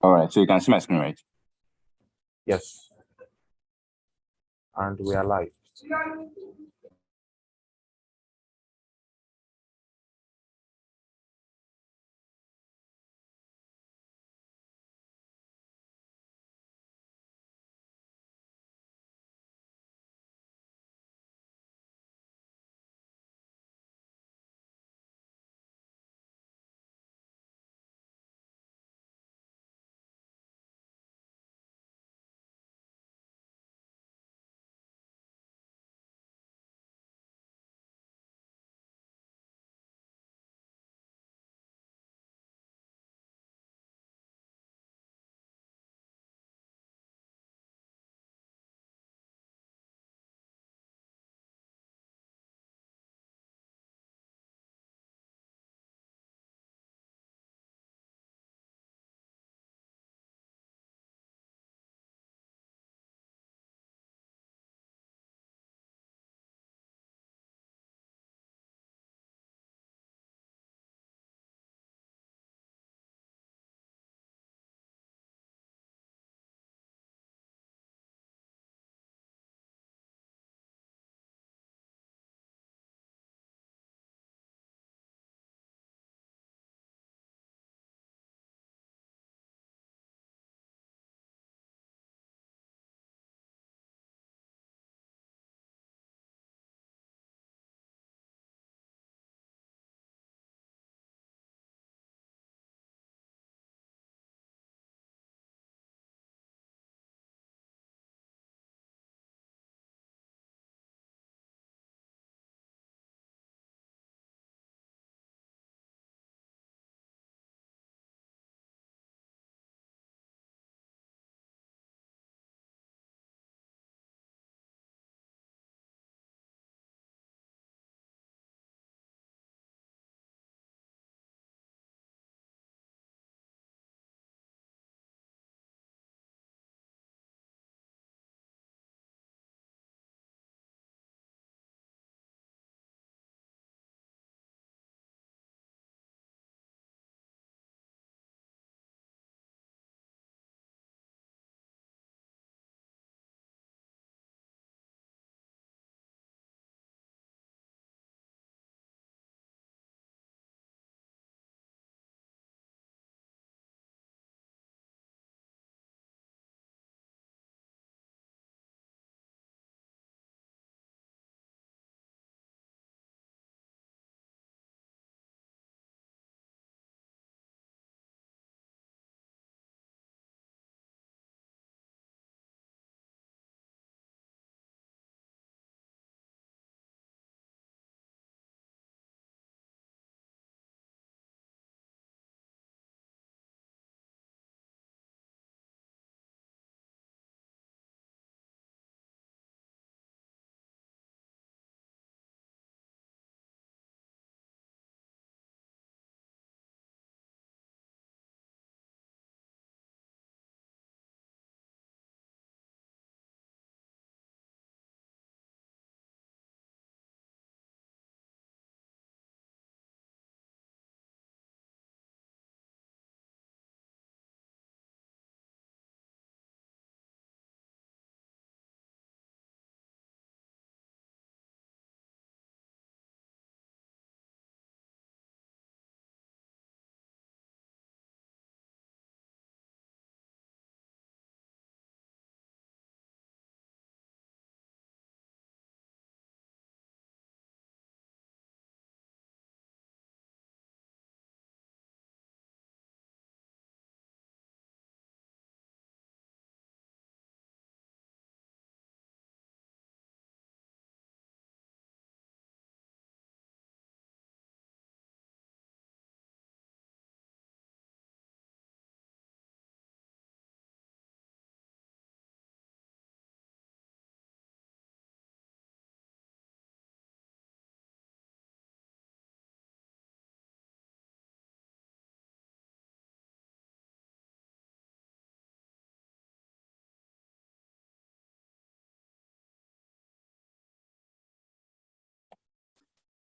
All right, so you can see my screen, right? Yes. And we are live.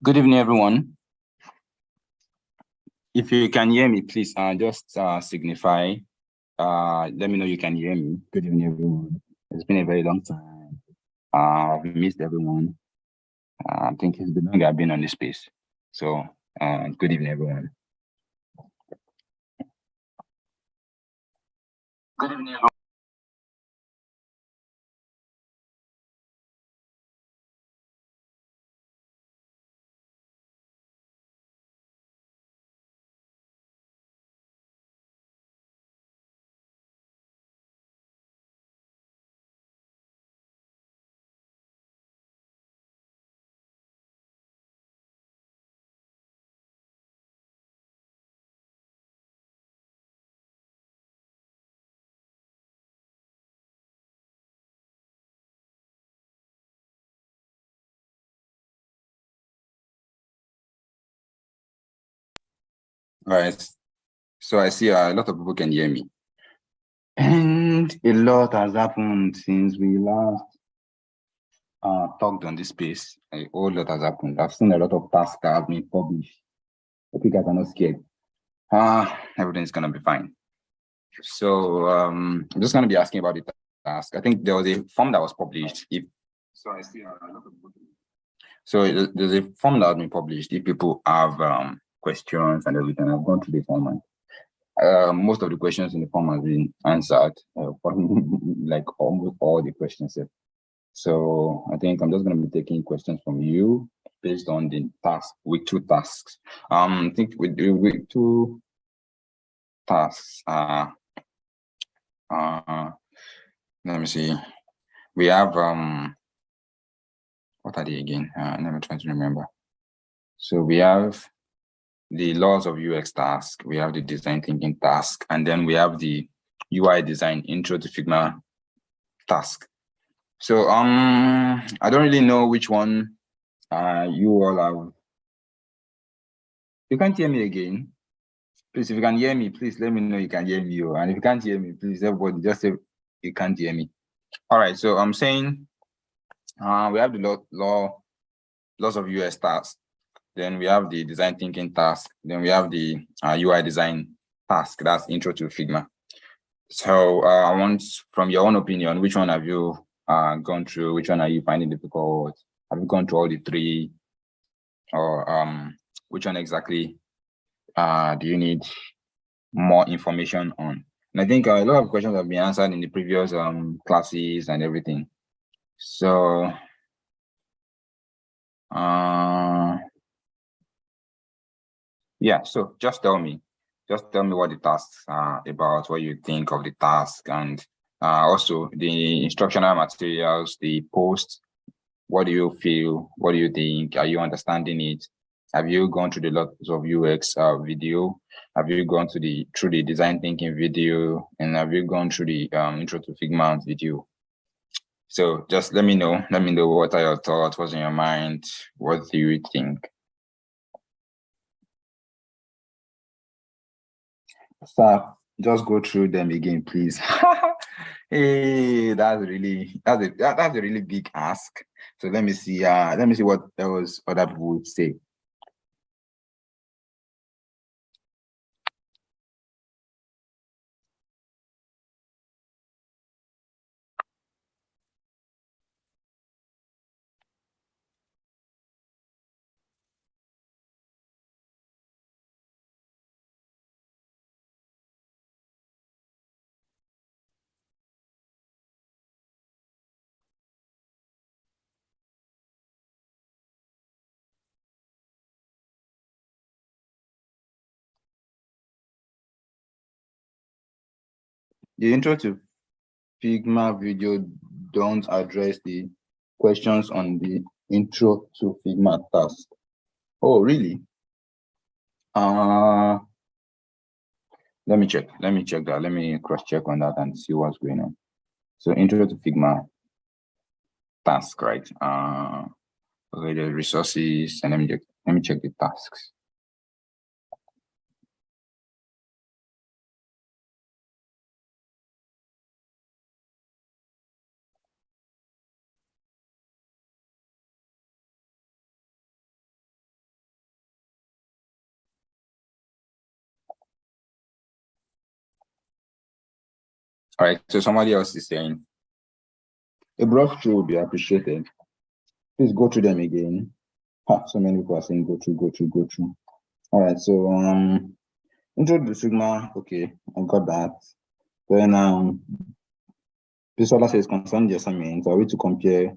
Good evening, everyone. If you can hear me, please just signify Let me know you can hear me. Good evening, everyone. It's been a very long time. I've missed everyone. I think it's been long I've been on this space. So, good evening, everyone. Good evening, everyone. All right. So I see a lot of people can hear me. And a lot has happened since we last talked on this space. A whole lot has happened. I've seen a lot of tasks that have been published. I think I are not scared. Everything's gonna be fine. So I'm just gonna be asking about the task. I think there was a form that was published. So I see a lot of people. So there's a form that has been published. If people have questions and everything, I've gone through the form and most of the questions in the form has been answered, like almost all the questions. So I think I'm just going to be taking questions from you based on the task with 2 tasks. I think with 2 tasks. Let me see. We have what are they again? Let me try to remember. So we have the laws of UX task, we have the design thinking task, and then we have the UI design intro to Figma task. So I don't really know which one you all have. You can't hear me again. Please, if you can hear me, please let me know you can hear me. And if you can't hear me, please everybody just say you can't hear me. All right, so I'm saying we have the laws of UX task. Then we have the design thinking task. Then we have the UI design task. That's intro to Figma. So I want, from your own opinion, which one have you gone through? Which one are you finding difficult? Have you gone through all the 3? Or which one exactly do you need more information on? And I think a lot of questions have been answered in the previous classes and everything. So yeah, so just tell me what the tasks are about, what you think of the task, and also the instructional materials, the post. What do you feel? What do you think? Are you understanding it? Have you gone through the lots of UX video? Have you gone through the design thinking video? And have you gone through the intro to Figma video? So just let me know. Let me know what are your thoughts, what's in your mind, what do you think? Sir, just go through them again, please. Hey, that's a really big ask. So let me see what else other people would say. The intro to Figma video don't address the questions on the intro to Figma task. Oh, really? Let me check that. Let me cross-check on that and see what's going on. So intro to Figma task, right? Okay, the resources, and let me check the tasks. All right, so somebody else is saying, a brush through would be appreciated. Please go through them again. So many people are saying go through. All right, so intro to Figma, okay, I got that. Then this other says concerning the assignment, are we to compare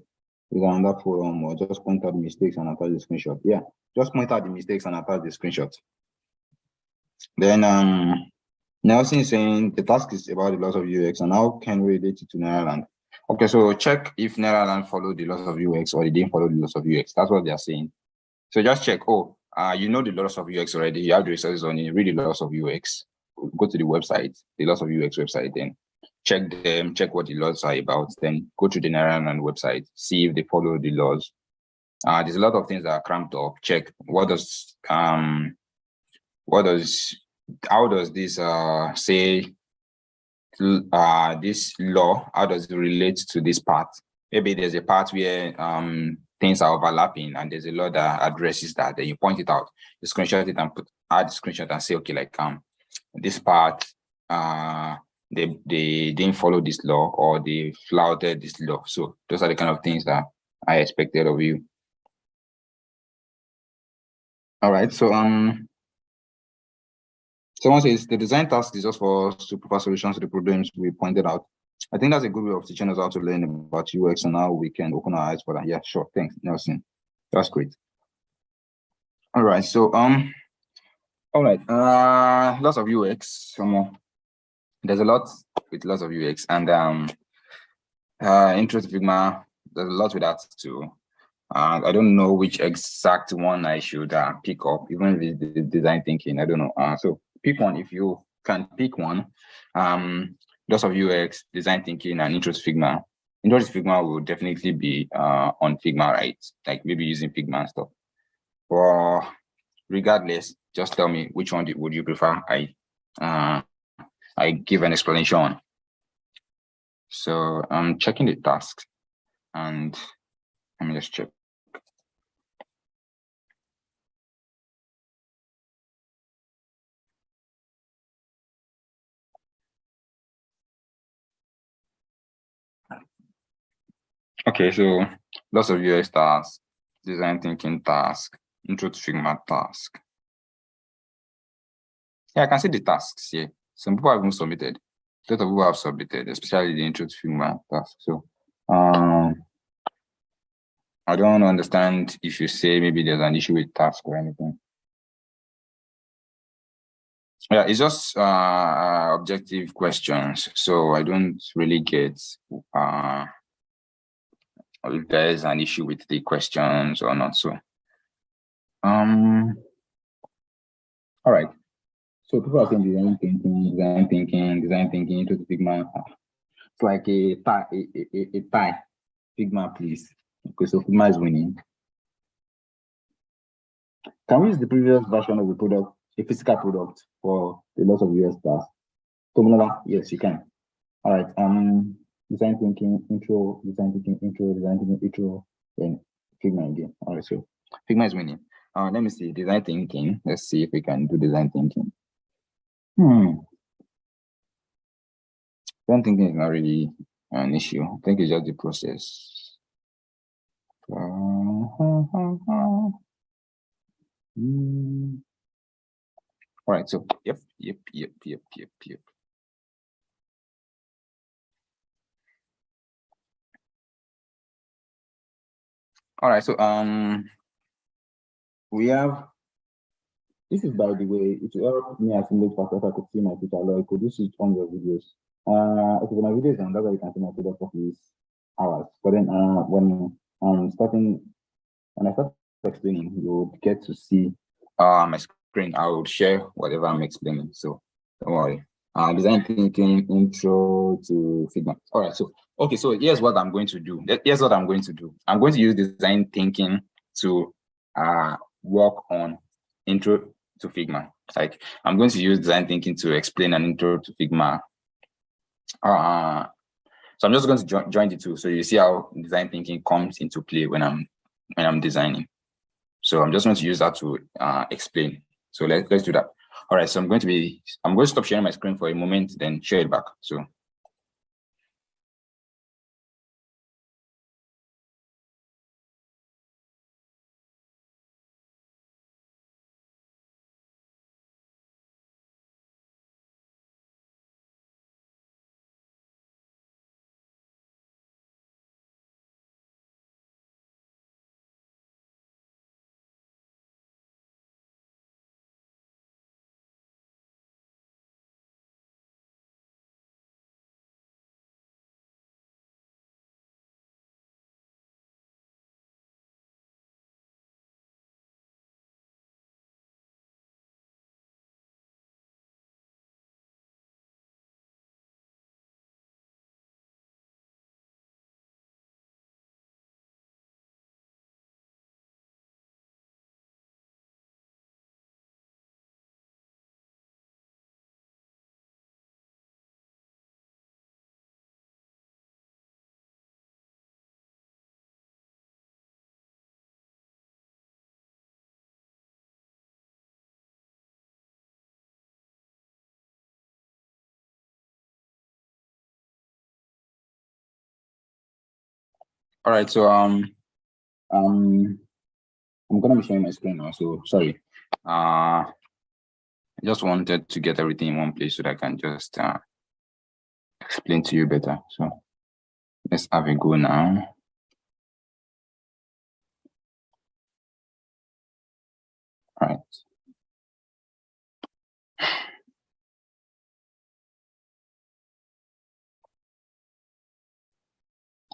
with another forum or just point out the mistakes and attach the screenshot? Yeah, just point out the mistakes and attach the screenshot. Then Nelson is saying the task is about the loss of UX and how can we relate it to Netherlands? Okay, so check if Netherlands followed the loss of UX or they didn't follow the loss of UX. That's what they are saying. So just check, you know the loss of UX already. You have the resources on it, read the loss of UX. Go to the website, the loss of UX website, then check them, check what the laws are about, then go to the Netherlands website, see if they follow the laws. There's a lot of things that are cramped up. Check how does this say this law, how does it relate to this part? Maybe there's a part where things are overlapping and there's a law that addresses that, then you point it out, you screenshot it and add the screenshot and say, okay, like this part they didn't follow this law or they flouted this law. So those are the kind of things that I expected of you. All right, so someone says the design task is just for us to provide solutions to the problems we pointed out. I think that's a good way of teaching us how to learn about UX and how we can open our eyes for that. Yeah, sure. Thanks, Nelson. That's great. All right, so all right, lots of UX. Some more. There's a lot with lots of UX and intro to Figma. There's a lot with that too. I don't know which exact one I should pick up, even with the design thinking. I don't know. So pick one if you can pick one. Lots of UX, design thinking, and intro to Figma. Intro to Figma will definitely be on Figma, right? Like maybe using Figma and stuff. But regardless, just tell me which one would you prefer. I give an explanation on. So I'm checking the tasks, and let me just check. Okay, so lots of UX tasks, design thinking task, intro to Figma task. Yeah, I can see the tasks here. Some people have even submitted. A lot of people have submitted, especially the intro to Figma task. So I don't understand if you say maybe there's an issue with task or anything. Yeah, it's just objective questions. So I don't really get if there's an issue with the questions or not. So all right. So people are saying design thinking into the Figma. It's like a tie. Figma, please. Okay, so Figma is winning. Can we use the previous version of the product, a physical product, for the loss of US tasks? Yes, you can. All right. Design thinking intro, then Figma again. All right, so Figma is winning. Let me see design thinking. Let's see if we can do design thinking. Design thinking is not really an issue. I think it's just the process. All right, so yep. All right, so we have, this is by the way, it will help me assimilate faster if I could see my teacher. I could use it on your videos. Okay, my videos and that's why you can see my product for these hours. But then when I start explaining, you'll get to see my screen. I will share whatever I'm explaining. So don't worry. Design thinking intro to Figma. All right, so okay, so here's what I'm going to do. I'm going to use design thinking to work on intro to Figma. Like I'm going to use design thinking to explain an intro to Figma. So I'm just going to join the two. So you see how design thinking comes into play when I'm designing. So I'm just going to use that to explain. So let's do that. All right, so I'm going to stop sharing my screen for a moment, then share it back. So All right, so I'm gonna be sharing my screen now. So sorry. I just wanted to get everything in one place so that I can just explain to you better. So let's have a go now. All right.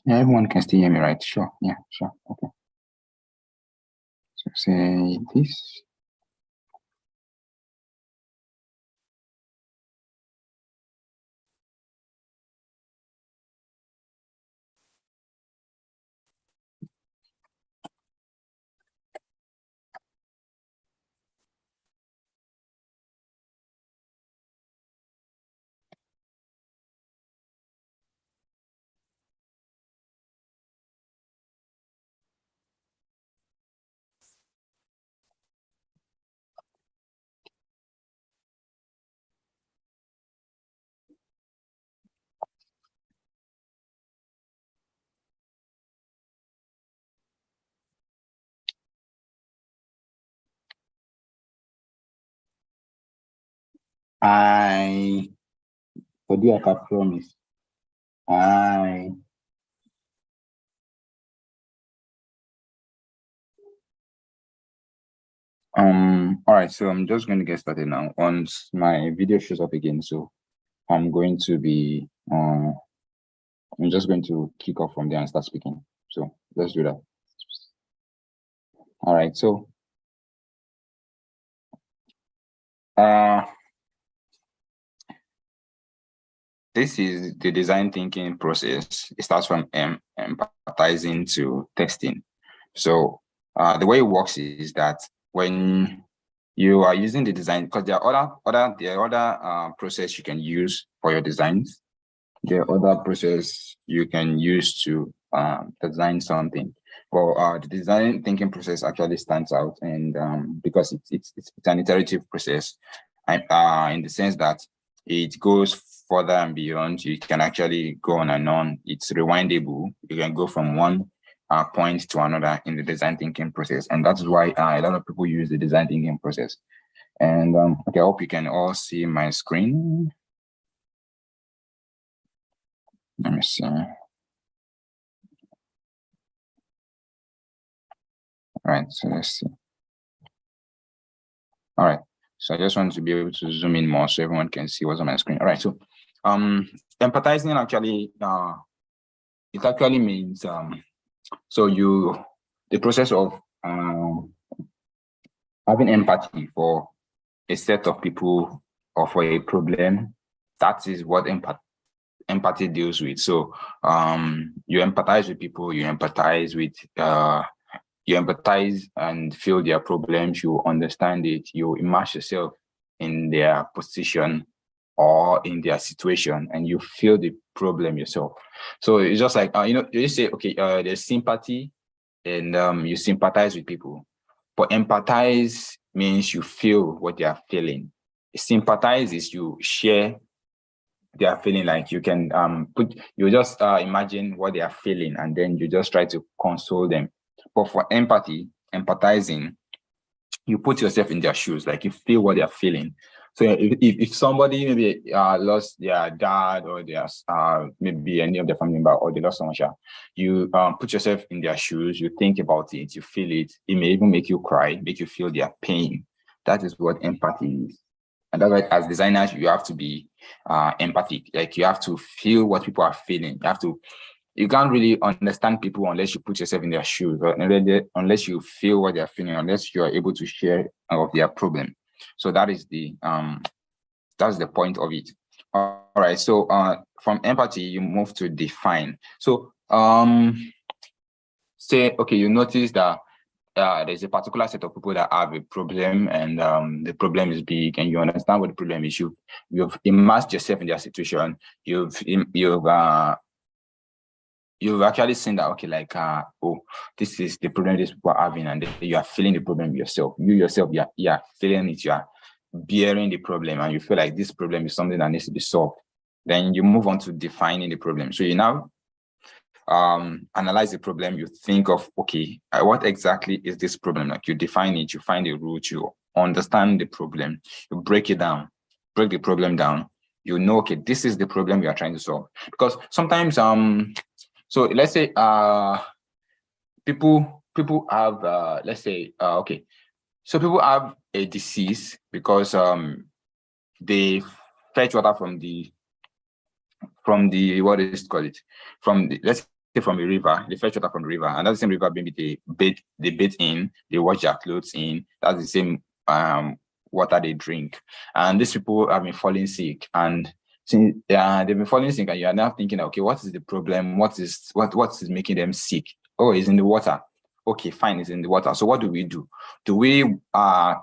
Yeah, everyone can still hear me, right? Sure. Yeah, sure. Okay. So say this. For dear, I promise. All right, so I'm just going to get started now. Once my video shows up again, so I'm going to be I'm just going to kick off from there and start speaking. So let's do that. All right, so this is the design thinking process. It starts from empathizing to testing. So the way it works is that when you are using the design, because there are other process you can use for your designs. There are other process you can use to design something. Well, the design thinking process actually stands out, and because it's an iterative process, and in the sense that it goes further and beyond. You can actually go on and on. It's rewindable. You can go from one point to another in the design thinking process, and that's why a lot of people use the design thinking process. And okay, I hope you can all see my screen. Let me see. All right, so let's see. All right, so I just want to be able to zoom in more so everyone can see what's on my screen. All right, so empathizing actually, it actually means the process of having empathy for a set of people or for a problem. That is what empathy deals with. So you empathize with people, you empathize and feel their problems, you understand it, you immerse yourself in their position or in their situation, and you feel the problem yourself. So it's just like, you say, okay, there's sympathy, and you sympathize with people. But empathize means you feel what they are feeling. Sympathize is you share their feeling, like you can you just imagine what they are feeling, and then you just try to console them. But for empathizing, you put yourself in their shoes, like you feel what they are feeling. So if somebody maybe lost their dad, or their maybe any of their family member, or they lost someone, you put yourself in their shoes, you think about it, you feel it. It may even make you cry, make you feel their pain. That is what empathy is. And that's why as designers, you have to be empathic. Like you have to feel what people are feeling. You can't really understand people unless you put yourself in their shoes, or unless you feel what they're feeling, unless you are able to share of their problem. So that's the point of it. All right. So from empathy, you move to define. So say, okay, you notice that there's a particular set of people that have a problem, and the problem is big, and you understand what the problem is. You've immersed yourself in their situation. You've actually seen that, okay, like, oh, this is the problem these people are having, and you are feeling the problem yourself. You yourself, you are feeling it, you are bearing the problem, and you feel like this problem is something that needs to be solved. Then you move on to defining the problem. So you now analyze the problem, you think of, okay, what exactly is this problem? Like you define it, you find a root, you understand the problem, you break the problem down, you know, okay, this is the problem you are trying to solve. Because sometimes, so let's say people have let's say okay, so people have a disease because they fetch water from the what is it called, from the, let's say from a river. They fetch water from the river, and that's the same river maybe they bathe in, they wash their clothes in. That's the same water they drink. And these people have been falling sick, and since they've been falling sick, and you are now thinking, okay, what is the problem? What is making them sick? Oh, it's in the water. Okay, fine, it's in the water. So what do we do? Do we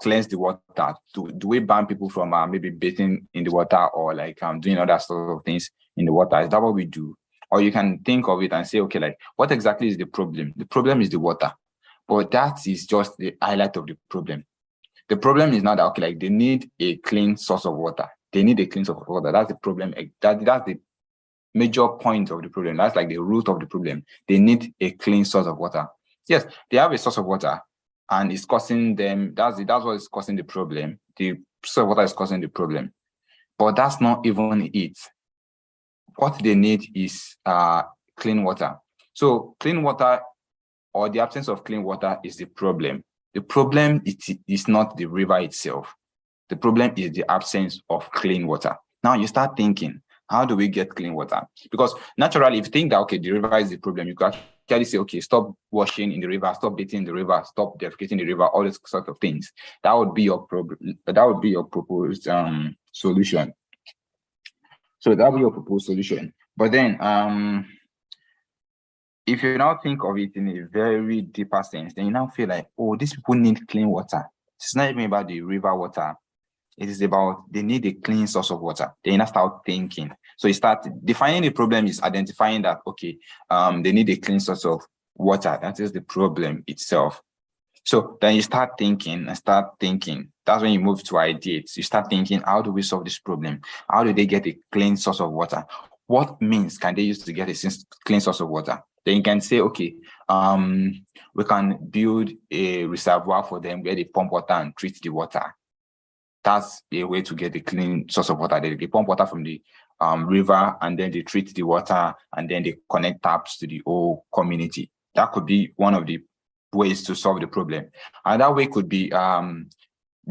cleanse the water? Do we ban people from maybe bathing in the water, or like doing other sort of things in the water? Is that what we do? Or you can think of it and say, okay, like what exactly is the problem? The problem is the water, but that is just the highlight of the problem. The problem is not that, okay, like they need a clean source of water. They need a clean source of water. That's the problem. That's the major point of the problem. That's like the root of the problem. They need a clean source of water. Yes, they have a source of water, and it's causing them. That's what is causing the problem. The source of water is causing the problem, but that's not even it. What they need is clean water. So clean water, or the absence of clean water, is the problem. The problem is not the river itself. The problem is the absence of clean water. Now you start thinking, how do we get clean water? Because naturally, if you think that, okay, the river is the problem, you can actually say, okay, stop washing in the river, stop bathing in the river, stop defecating in the river, all these sort of things. That would be your problem. That would be your proposed solution. So that would be your proposed solution. But then, if you now think of it in a very deeper sense, then you now feel like, oh, these people need clean water. It's not even about the river water. It is about they need a clean source of water. Then you now start thinking. So you start defining the problem is identifying that, okay, they need a clean source of water. That is the problem itself. So then you start thinking. That's when you move to ideate. You start thinking, how do we solve this problem? How do they get a clean source of water? What means can they use to get a clean source of water? Then you can say, okay, we can build a reservoir for them where they pump water and treat the water. That's a way to get a clean source of water. They pump water from the river, and then they treat the water, and then they connect taps to the whole community. That could be one of the ways to solve the problem. Another way could be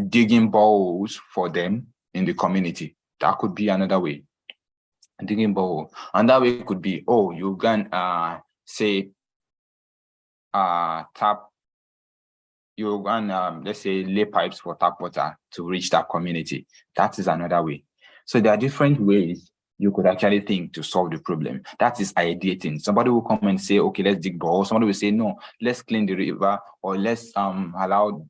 digging boreholes for them in the community. That could be another way. Digging borehole. Another way could be, oh, you can say you can let's say lay pipes for tap water to reach that community. That is another way. So there are different ways you could actually think to solve the problem. That is ideating. Somebody will come and say, okay, let's dig borehole. Somebody will say, no, let's clean the river, or let's allow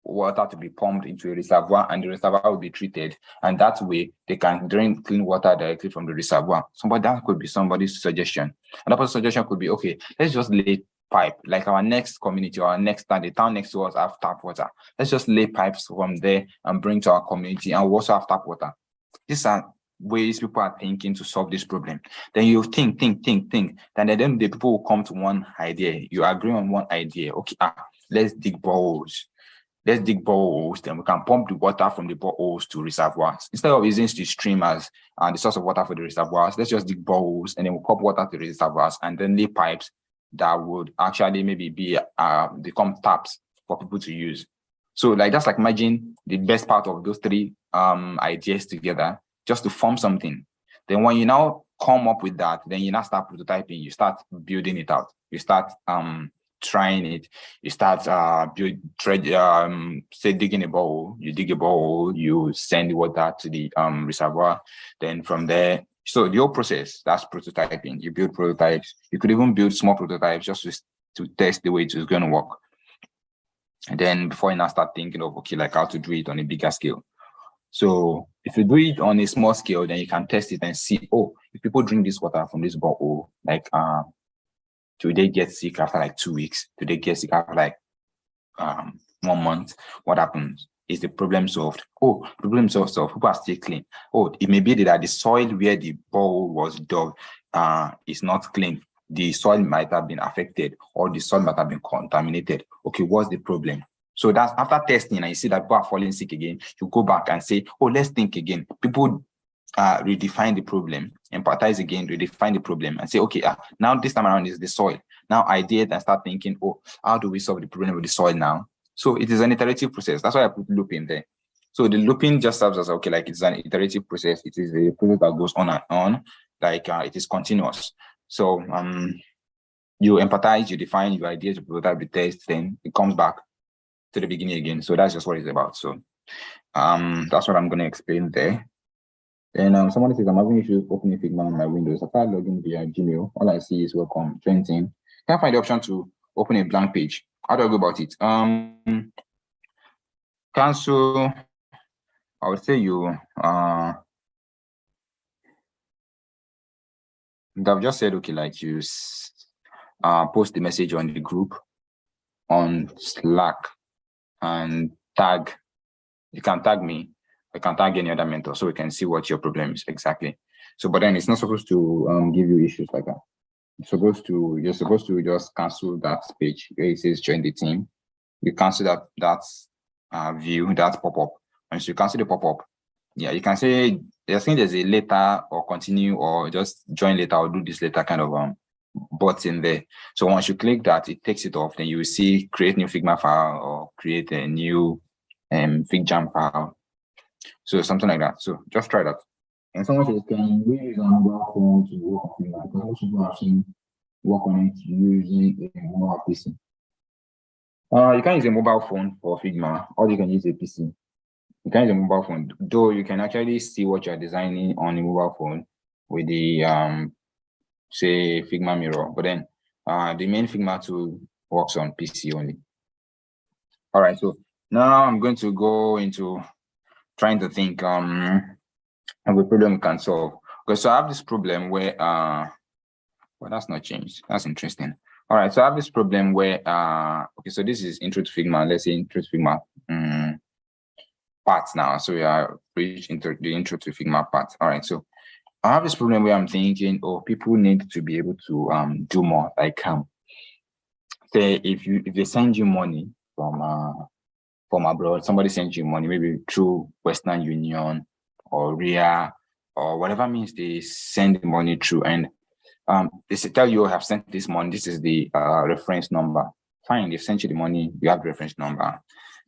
water to be pumped into a reservoir, and the reservoir will be treated, and that way they can drink clean water directly from the reservoir. That could be somebody's suggestion. Another suggestion could be, okay, let's just lay pipe, like our next community or our next town, the town next to us have tap water. Let's just lay pipes from there and bring to our community, and we also have tap water. These are ways people are thinking to solve this problem. Then you think, then the people will come to one idea. You agree on one idea. Okay, let's dig boreholes. Let's dig boreholes, then we can pump the water from the boreholes to reservoirs. Instead of using the stream as the source of water for the reservoirs, let's just dig boreholes, and then we'll pump water to the reservoirs, and then lay pipes that would actually maybe be become taps for people to use. So like that's like imagine the best part of those three ideas together just to form something. Then when you now come up with that, then you now start prototyping, you start building it out, you start trying it, you start say digging a borehole, you dig a borehole, you send the water to the reservoir, then from there, so the whole process, that's prototyping. You build prototypes. You could even build small prototypes just to test the way it is going to work. And then before you now start thinking of, okay, like how to do it on a bigger scale. So if you do it on a small scale, then you can test it and see, oh, if people drink this water from this borehole, like do they get sick after like 2 weeks? Do they get sick after like 1 month? What happens? Is the problem solved? Oh, problem solved. People are still clean. Oh, it may be that the soil where the borehole was dug is not clean. the soil might have been affected or the soil might have been contaminated. Okay, what's the problem? So that's after testing and you see that people are falling sick again, you go back and say, oh, let's think again. People redefine the problem, empathize again, redefine the problem and say, okay, now this time around is the soil. Now I did and start thinking, oh, how do we solve the problem with the soil now? So it is an iterative process. That's why I put loop in there. So the looping just serves as, okay, like it's an iterative process. It is a process that goes on and on, like it is continuous. So you empathize, you define your ideas, you prototype the test, then it comes back to the beginning again. So that's just what it's about. So that's what I'm going to explain there. And someone says, I'm having issues opening Figma on my Windows. After logging via Gmail, all I see is welcome, Trenton. Can't find the option to open a blank page. How do I go about it? Cancel. I would say you I've just said, okay, like you post the message on the group on Slack and tag. You can tag me. I can tag any other mentor so we can see what your problem is exactly. So, but then it's not supposed to give you issues like that. You're supposed to just cancel that page where it says join the team. You cancel that view, that pop-up. And so you cancel the pop-up. Yeah, you can say there's a later or continue or just join later or do this later kind of button there. So once you click that, it takes it off. Then you will see create new Figma file or create a new FigJam file. So something like that. So just try that. And someone says, can we use a mobile phone to work on Figma? Because most people have seen work on it using a mobile PC. You can use a mobile phone for Figma, or you can use a PC. You can use a mobile phone, though you can actually see what you're designing on a mobile phone with the say Figma mirror. But then the main Figma tool works on PC only. All right, so now I'm going to go into trying to think of a problem we can solve. Okay, so I have this problem where well, that's not changed. That's interesting. All right, so I have this problem where okay, so this is intro to Figma. Let's say intro to Figma parts now. So we are reaching the intro to Figma part. All right, so I have this problem where I'm thinking, oh, people need to be able to do more. Like say if they send you money from abroad, somebody sends you money, maybe through Western Union or RIA or whatever means they send the money through, and they say, tell you, I have sent this money, this is the reference number. Fine, they've sent you the money, you have the reference number.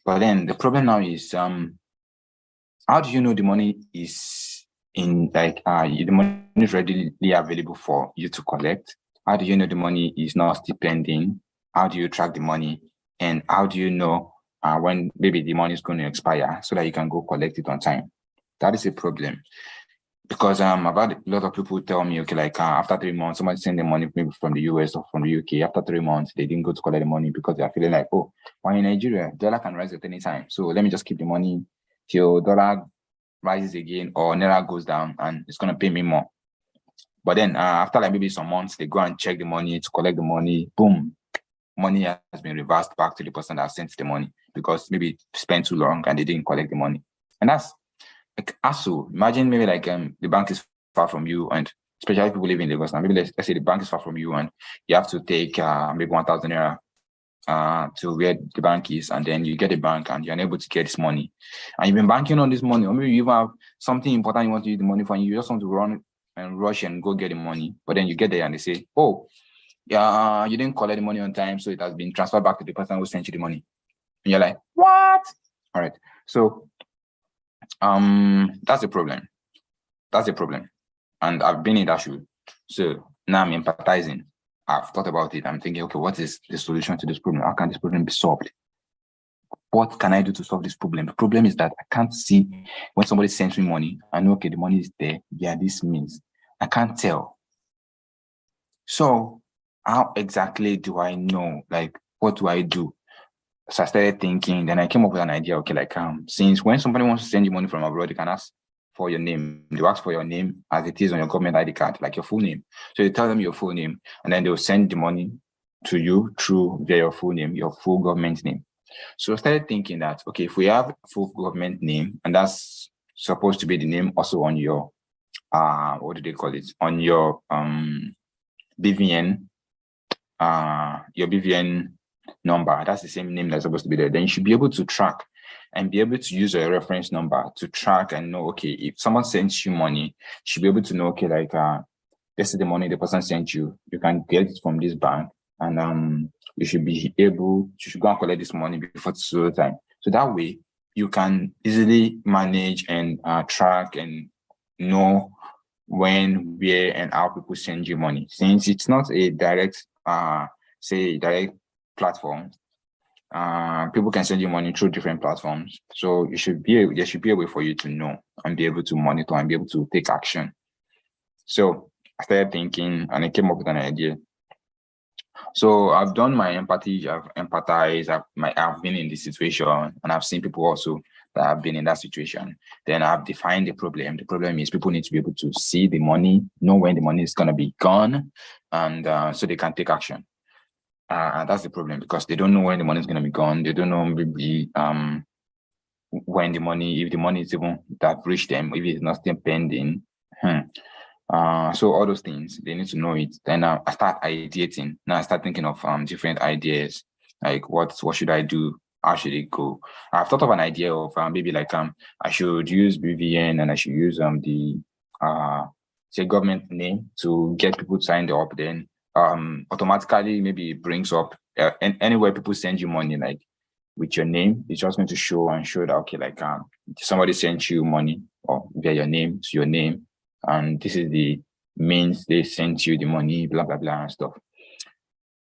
But then the problem now is, how do you know the money is in, like, the money is readily available for you to collect? How do you know the money is not still pending? How do you track the money? And how do you know when maybe the money is going to expire so that you can go collect it on time? That is a problem. Because I've had a lot of people tell me, okay, like after 3 months, somebody send the money maybe from the US or from the UK. After 3 months, they didn't go to collect the money because they're feeling like, oh, well, in Nigeria, dollar can rise at any time. So let me just keep the money till dollar rises again or naira goes down and it's going to pay me more. But then after like maybe some months, they go and check the money to collect the money. Boom, money has been reversed back to the person that sent the money because maybe spent too long and they didn't collect the money. And that's like also imagine maybe like the bank is far from you, and especially people living in Lagos now. Maybe let's say the bank is far from you and you have to take maybe 1,000 naira to where the bank is, and then you get the bank and you're unable to get this money. And you've been banking on this money, or maybe you even have something important you want to use the money for, and you just want to run and rush and go get the money. But then you get there and they say, oh, yeah, you didn't collect the money on time, so it has been transferred back to the person who sent you the money. And you're like, what? All right. So that's a problem. That's a problem. And I've been in that shoe. So now I'm empathizing. I've thought about it. I'm thinking, okay, what is the solution to this problem? How can this problem be solved? What can I do to solve this problem? The problem is that I can't see when somebody sends me money. I know, okay, the money is there. Yeah, this means I can't tell. So how exactly do I know? Like, what do I do? So I started thinking, then I came up with an idea, okay, like since when somebody wants to send you money from abroad, they can ask for your name. They ask for your name as it is on your government ID card, like your full name. So you tell them your full name, and then they'll send the money to you through via your full name, your full government name. So I started thinking that, okay, if we have full government name, and that's supposed to be the name also on your, what do they call it? On your BVN your BVN number, that's the same name that's supposed to be there, then you should be able to track and be able to use a reference number to track and know, okay, if someone sends you money, you should be able to know, okay, like this is the money the person sent you. You can get it from this bank, and you should go and collect this money before so time. So that way you can easily manage and track and know when, where, and how people send you money. Since it's not a direct direct platform, people can send you money through different platforms. So there should be a way for you to know and be able to monitor and be able to take action. So I started thinking and I came up with an idea. So I've done my empathy, I've empathized, I've been in this situation, and I've seen people also that have been in that situation. Then I've defined the problem. The problem is people need to be able to see the money, know when the money is going to be gone, and so they can take action. And that's the problem, because they don't know when the money is going to be gone. They don't know maybe when if the money is even that reached them, if it's not still pending. So all those things, they need to know it. Then I start ideating. Now I start thinking of different ideas, like what should I do? How should it go? I've thought of an idea of maybe like I should use BVN and I should use the say government name to get people signed up. Then automatically maybe it brings up anywhere people send you money, like with your name, it's just going to show that, okay, like somebody sent you money or via your name to your name, and this is the means they sent you the money, blah blah blah and stuff.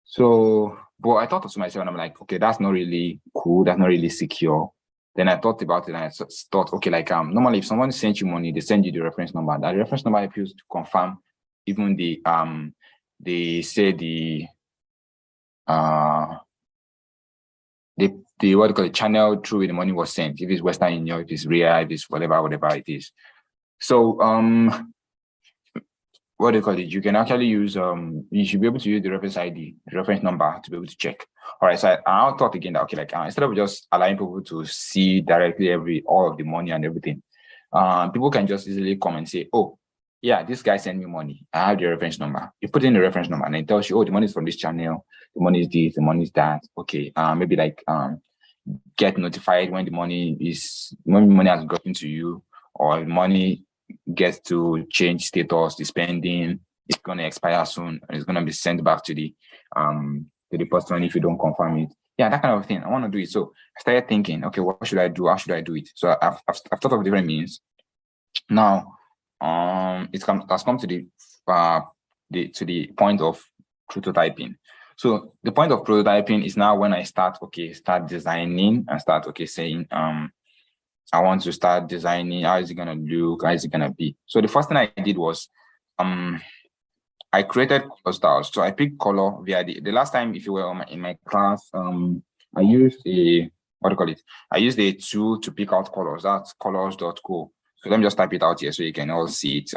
So, but I thought to myself, and I'm like, okay, that's not really cool, that's not really secure. Then I thought about it and I thought, okay, like normally if someone sent you money, they send you the reference number. That reference number helps you to confirm even they say the what do you call it, channel through the money was sent, if it's Western Union, if it's RIA, if it's whatever it is. So what do you call it? You can actually use you should be able to use the reference ID, the reference number, to be able to check. All right, so I thought again that, okay, like instead of just allowing people to see directly all of the money and everything, people can just easily come and say, oh yeah, this guy sent me money, I have the reference number. You put in the reference number and it tells you, oh, the money is from this channel, the money is this, the money is that. Okay, maybe like get notified when the money has gotten to you, or money gets to change status, the spending is going to expire soon and it's going to be sent back to the person if you don't confirm it. Yeah, that kind of thing. I want to do it. So I started thinking, okay, what should I do? How should I do it? So I've thought of different means. Now it has come to the point of prototyping. So the point of prototyping is now when I start designing and start saying I want to start designing. How is it gonna look? How is it gonna be? So the first thing I did was I created color styles. So I picked color via the last time, if you were in my class, I used I used a tool to pick out colors. That's colors.co. So let me just type it out here so you can all see it.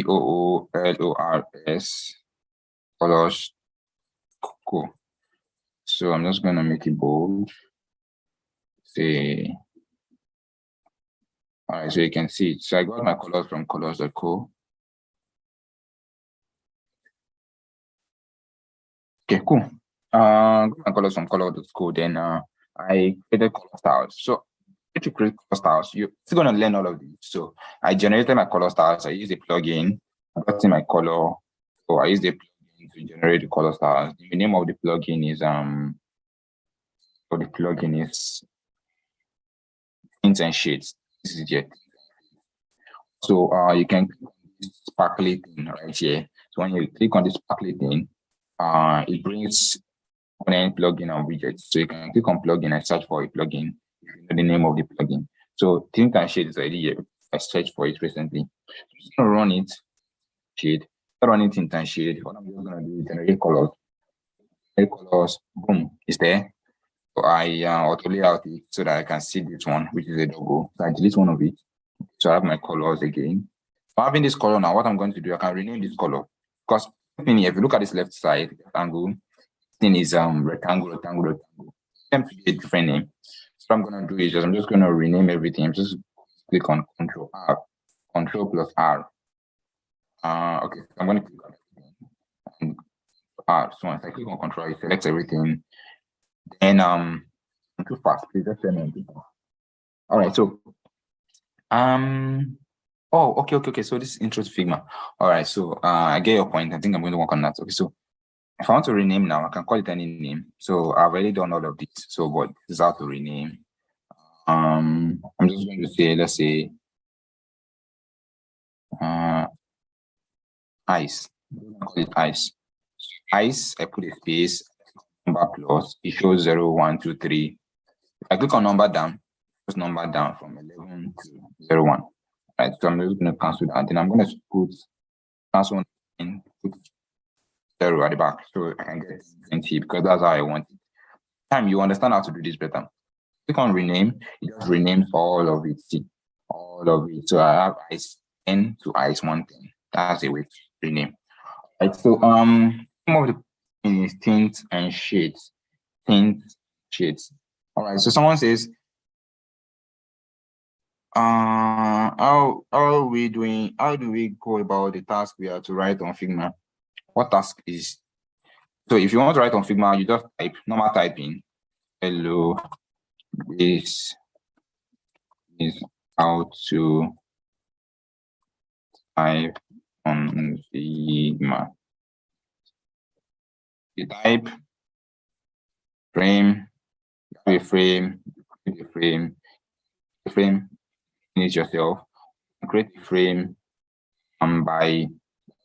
COOLORS colors.co. So I'm just gonna make it bold. Say, all right, so you can see it. So I got my colors from colors.co. Okay, cool. Got my colors from colors.co. Then I created color styles. So if you create color styles, you're still gonna learn all of these. So I generated my color styles. I used a plugin. I got in my color. So I used a plugin to generate the color styles. The name of the plugin is Tints and Shades. This is it. So you can click on this sparkly thing right here. So when you click on this sparkly thing, it brings component, plugin, and widgets. So you can click on plugin and search for a plugin, if you know the name of the plugin. So Tint and Shade is already here. I searched for it recently. I'm just gonna run it, shade, run it Tint and Shade. What I'm just gonna do is generate colors. Boom, it's there. So I auto layout it so that I can see this one, which is a logo. So I delete one of it. So I have my colors again. So having this color now, what I'm going to do, I can rename this color, because if you look at this left side angle, thing is rectangle. Them to be a different name. So what I'm gonna do is I'm just gonna rename everything. I'm just click on Control plus R. Okay, I'm gonna click on it. So once I click on control, it selects everything. Then I'm too fast. Please just tell me I'm too fast. All right, so oh, okay. So this is intro to Figma. All right, so I get your point. I think I'm going to work on that. Okay, so if I want to rename now, I can call it any name. So I've already done all of this. So but this is how to rename. I'm just going to say, let's say ice. I'll call it ice. Ice, I put a space, number plus, it shows 0, 1, 2, 3. If I click on number down, just number down from 11 to 0, 1. Right, so I'm just going to cancel that. Then I'm going to put cancel one and put 0 at the back so I can get 20 because that's how I want it. Time you understand how to do this better. Click on rename, it just renames all of it. See, all of it. So I have ice n to ice 110. That's a way to rename. Right, so some of the things tints and shades. Tints, shades. All right, so someone says, how are we doing? How do we go about the task we are to write on Figma? What task is? So if you want to write on Figma, you just type normal typing. Hello, this is how to type on Figma. You type frame, a frame, finish yourself, create a frame by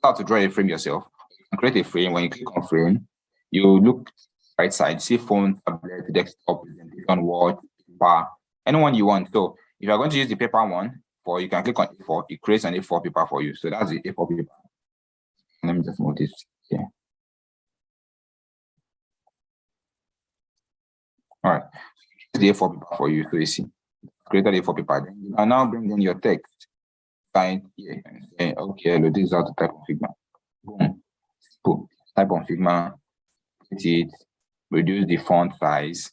how to draw a frame yourself. You create a frame. When you click on frame, you look right side, see phone, tablet, desktop, presentation, Word, paper, anyone you want. So if you're going to use the paper one, for you can click on A4, it creates an A4 paper for you. So that's the A4 paper. Let me just move this here. All right, the A4 paper for you. So you see, created A4 paper. Then you can now bring in your text side here and say, okay, hello, this is how to type on Figma. Boom. Boom. Type on Figma, put it, reduce the font size.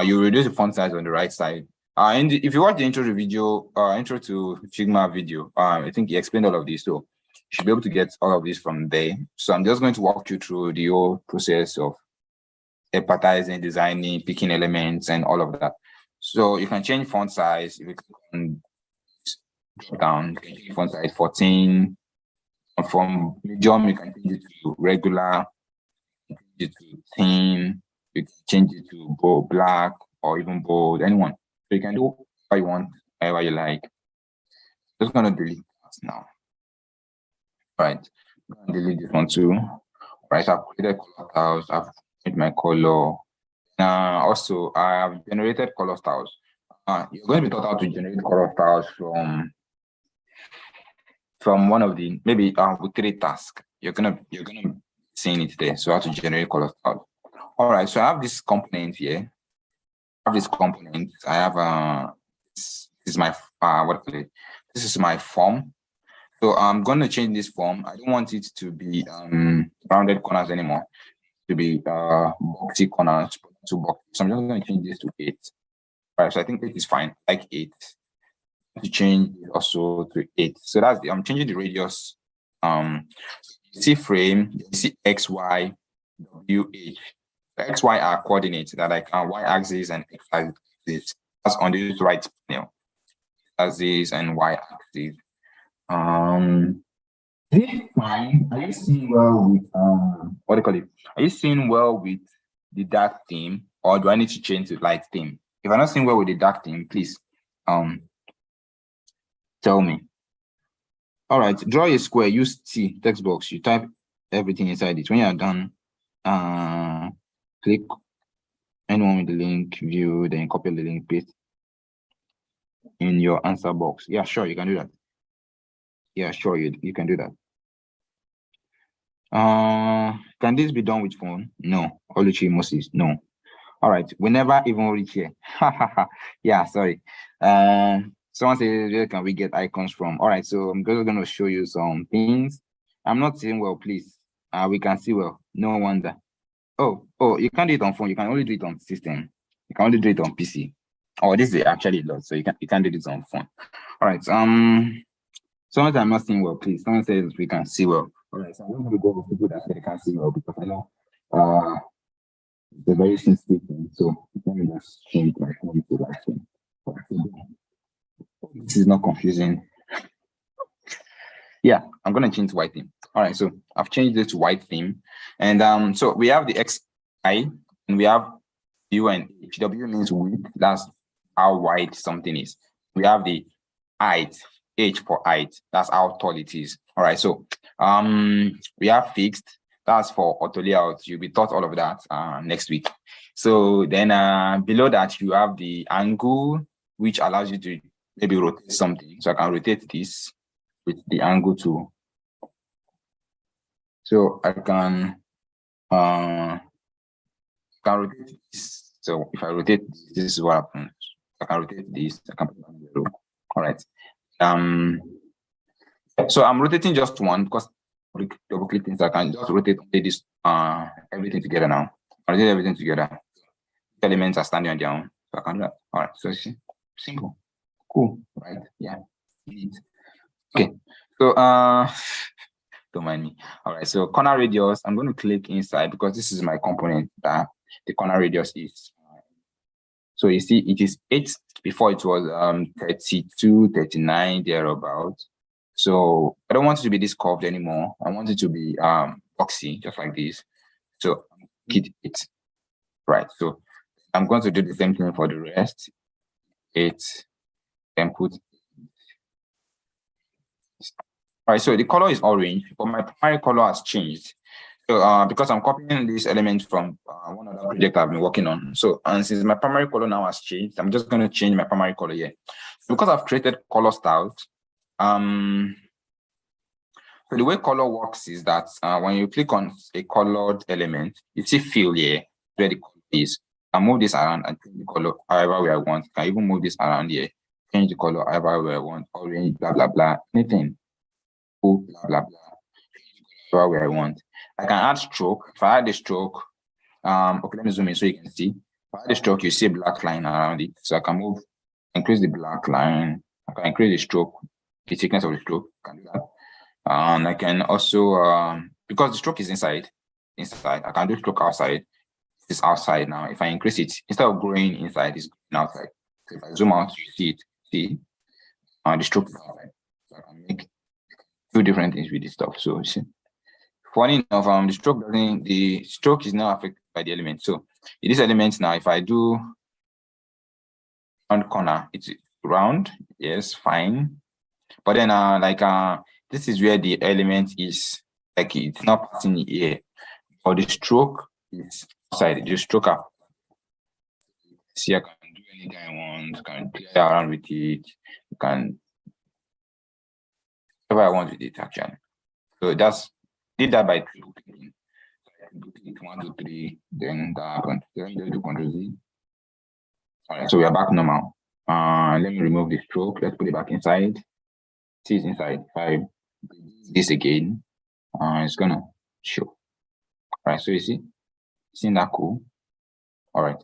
You reduce the font size on the right side. And if you watch the intro to video, intro to Figma video, I think he explained all of this. So you should be able to get all of this from there. So I'm just going to walk you through the whole process of empathizing, designing, picking elements, and all of that. So you can change font size. If you click on drop down, you can change font size 14. From medium, you can change it to regular, you can change it to thin, you can change it to bold, black, or even bold, anyone. So you can do what you want, whatever you like. Just gonna delete that now. Right. I'm gonna delete this one too. Right, so I've created color styles, I've made my color. Also, I have generated color styles. You're going to be taught how to generate color styles from one of the maybe with 3 tasks. You're gonna see it there. So how to generate color styles. All right, so I have this component here. I have this component. I have this is my what do you call it? This is my form. So I'm gonna change this form. I don't want it to be rounded corners anymore. To be boxy corners, to box. So I'm just gonna change this to 8. All right, so I think 8 is fine. Like 8. To change also to 8. So that's I'm changing the radius. You see frame, you see X, Y, W, H. X, Y are coordinates that like Y axis and X axis. That's on this right panel. Axis and Y axis. Is it fine? Are you seeing well with what do you call it? Are you seeing well with the dark theme, or do I need to change to light theme? If I'm not seeing well with the dark theme, please tell me. All right, draw a square, use T text box. You type everything inside it. When you're done, click anyone with the link, view, then copy the link, paste in your answer box. Yeah, sure, you can do that. Yeah, sure, you can do that. Can this be done with phone? No. Oluchi Moses, no. All right, we never even reach here. Yeah, sorry. Someone says, where can we get icons from? All right, so I'm just going to show you some things. I'm not seeing well, please. We can see well. No wonder. Oh, you can't do it on phone. You can only do it on system. You can only do it on PC. Oh, this is actually a lot, so you can't do this on phone. All right. Someone says I'm not seeing well, please. Someone says we can see well. All right, so I'm not going to go with people that say they can't see well because I know it's a very sensitive thing. So let me just change my phone to light thing. This is not confusing. Yeah, I'm gonna change to white theme. All right, so I've changed it to white theme, and so we have the XI and we have U and H. W means width. That's how wide something is. We have the height, H for height. That's how tall it is. All right, so we have fixed. That's for auto layout. You'll be taught all of that next week. So then below that you have the angle, which allows you to maybe rotate something. So I can rotate this with the angle tool. So I can rotate this. So if I rotate this is what happens. I can rotate this. I can put it on zero. All right. So I'm rotating just one because double click things. I can just rotate this everything together now. I rotate everything together. Elements are standing on their own. So I can do that. All right. So see, simple, cool, right? Yeah. Okay. So don't mind me. All right. So corner radius. I'm going to click inside because this is my component that the corner radius is. So you see, it is 8. Before it was 32, 39, thereabout. So I don't want it to be this curved anymore. I want it to be boxy, just like this. So hit it. Right. So I'm going to do the same thing for the rest. 8 and put. All right. So the color is orange, but my primary color has changed. So because I'm copying this element from one other project I've been working on. So and since my primary color now has changed, I'm just going to change my primary color here. So because I've created color styles, so the way color works is that when you click on a colored element, you see fill here where the color is. I move this around and change the color however way I want. I can even move this around here, change the color however way I want, orange, blah blah blah, anything, blah blah blah, however way I want. I can add stroke. If I add the stroke, okay, let me zoom in so you can see. If I add the stroke, you see a black line around it. So I can move, increase the black line. I can increase the stroke, the thickness of the stroke. I can do that. And I can also, because the stroke is inside, I can do stroke outside. It's outside now. If I increase it, instead of growing inside, it's going outside. So if I zoom out, you see it. See, the stroke is outside. So I can make 2 different things with this stuff. So you see. Funny enough, the stroke is not affected by the element. So in this element now, if I do round corner, it's round, yes, fine. But then this is where the element is, like it's not passing the air. Or the stroke is outside, the stroke up. See, I can do anything I want, I can play around with it, you can whatever I want with it actually. So that's did that by clicking. 1, 2, 3, then that happened. Then do Control Z. All right, so we are back normal. Let me remove the stroke. Let's put it back inside. See, it's inside. If I do this again, it's gonna show. All right, so you see, isn't that cool? All right.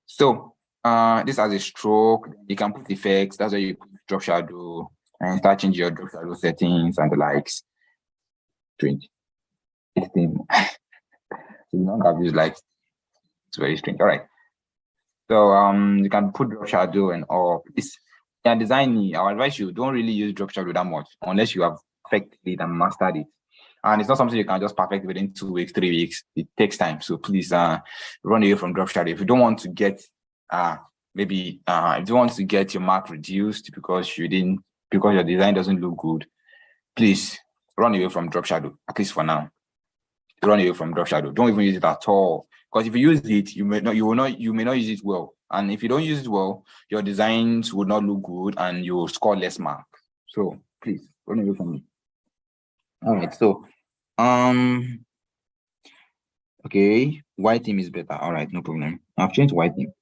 So this has a stroke. You can put effects. That's where you put drop shadow and start changing your drop shadow settings and the likes. Strange. So you don't have these lights. It's very strange. All right. So you can put drop shadow and all. Please, yeah, designing. I advise you don't really use drop shadow that much unless you have perfected it and mastered it. And it's not something you can just perfect within 2 weeks, 3 weeks. It takes time. So please run away from drop shadow. If you don't want to get if you want to get your mark reduced because your design doesn't look good, please run away from drop shadow, at least for now. Run away from drop shadow. Don't even use it at all. Because if you use it, you may not use it well. And if you don't use it well, your designs would not look good and you will score less mark. So please run away from it. All right. So okay, white theme is better. All right, no problem. I've changed white theme.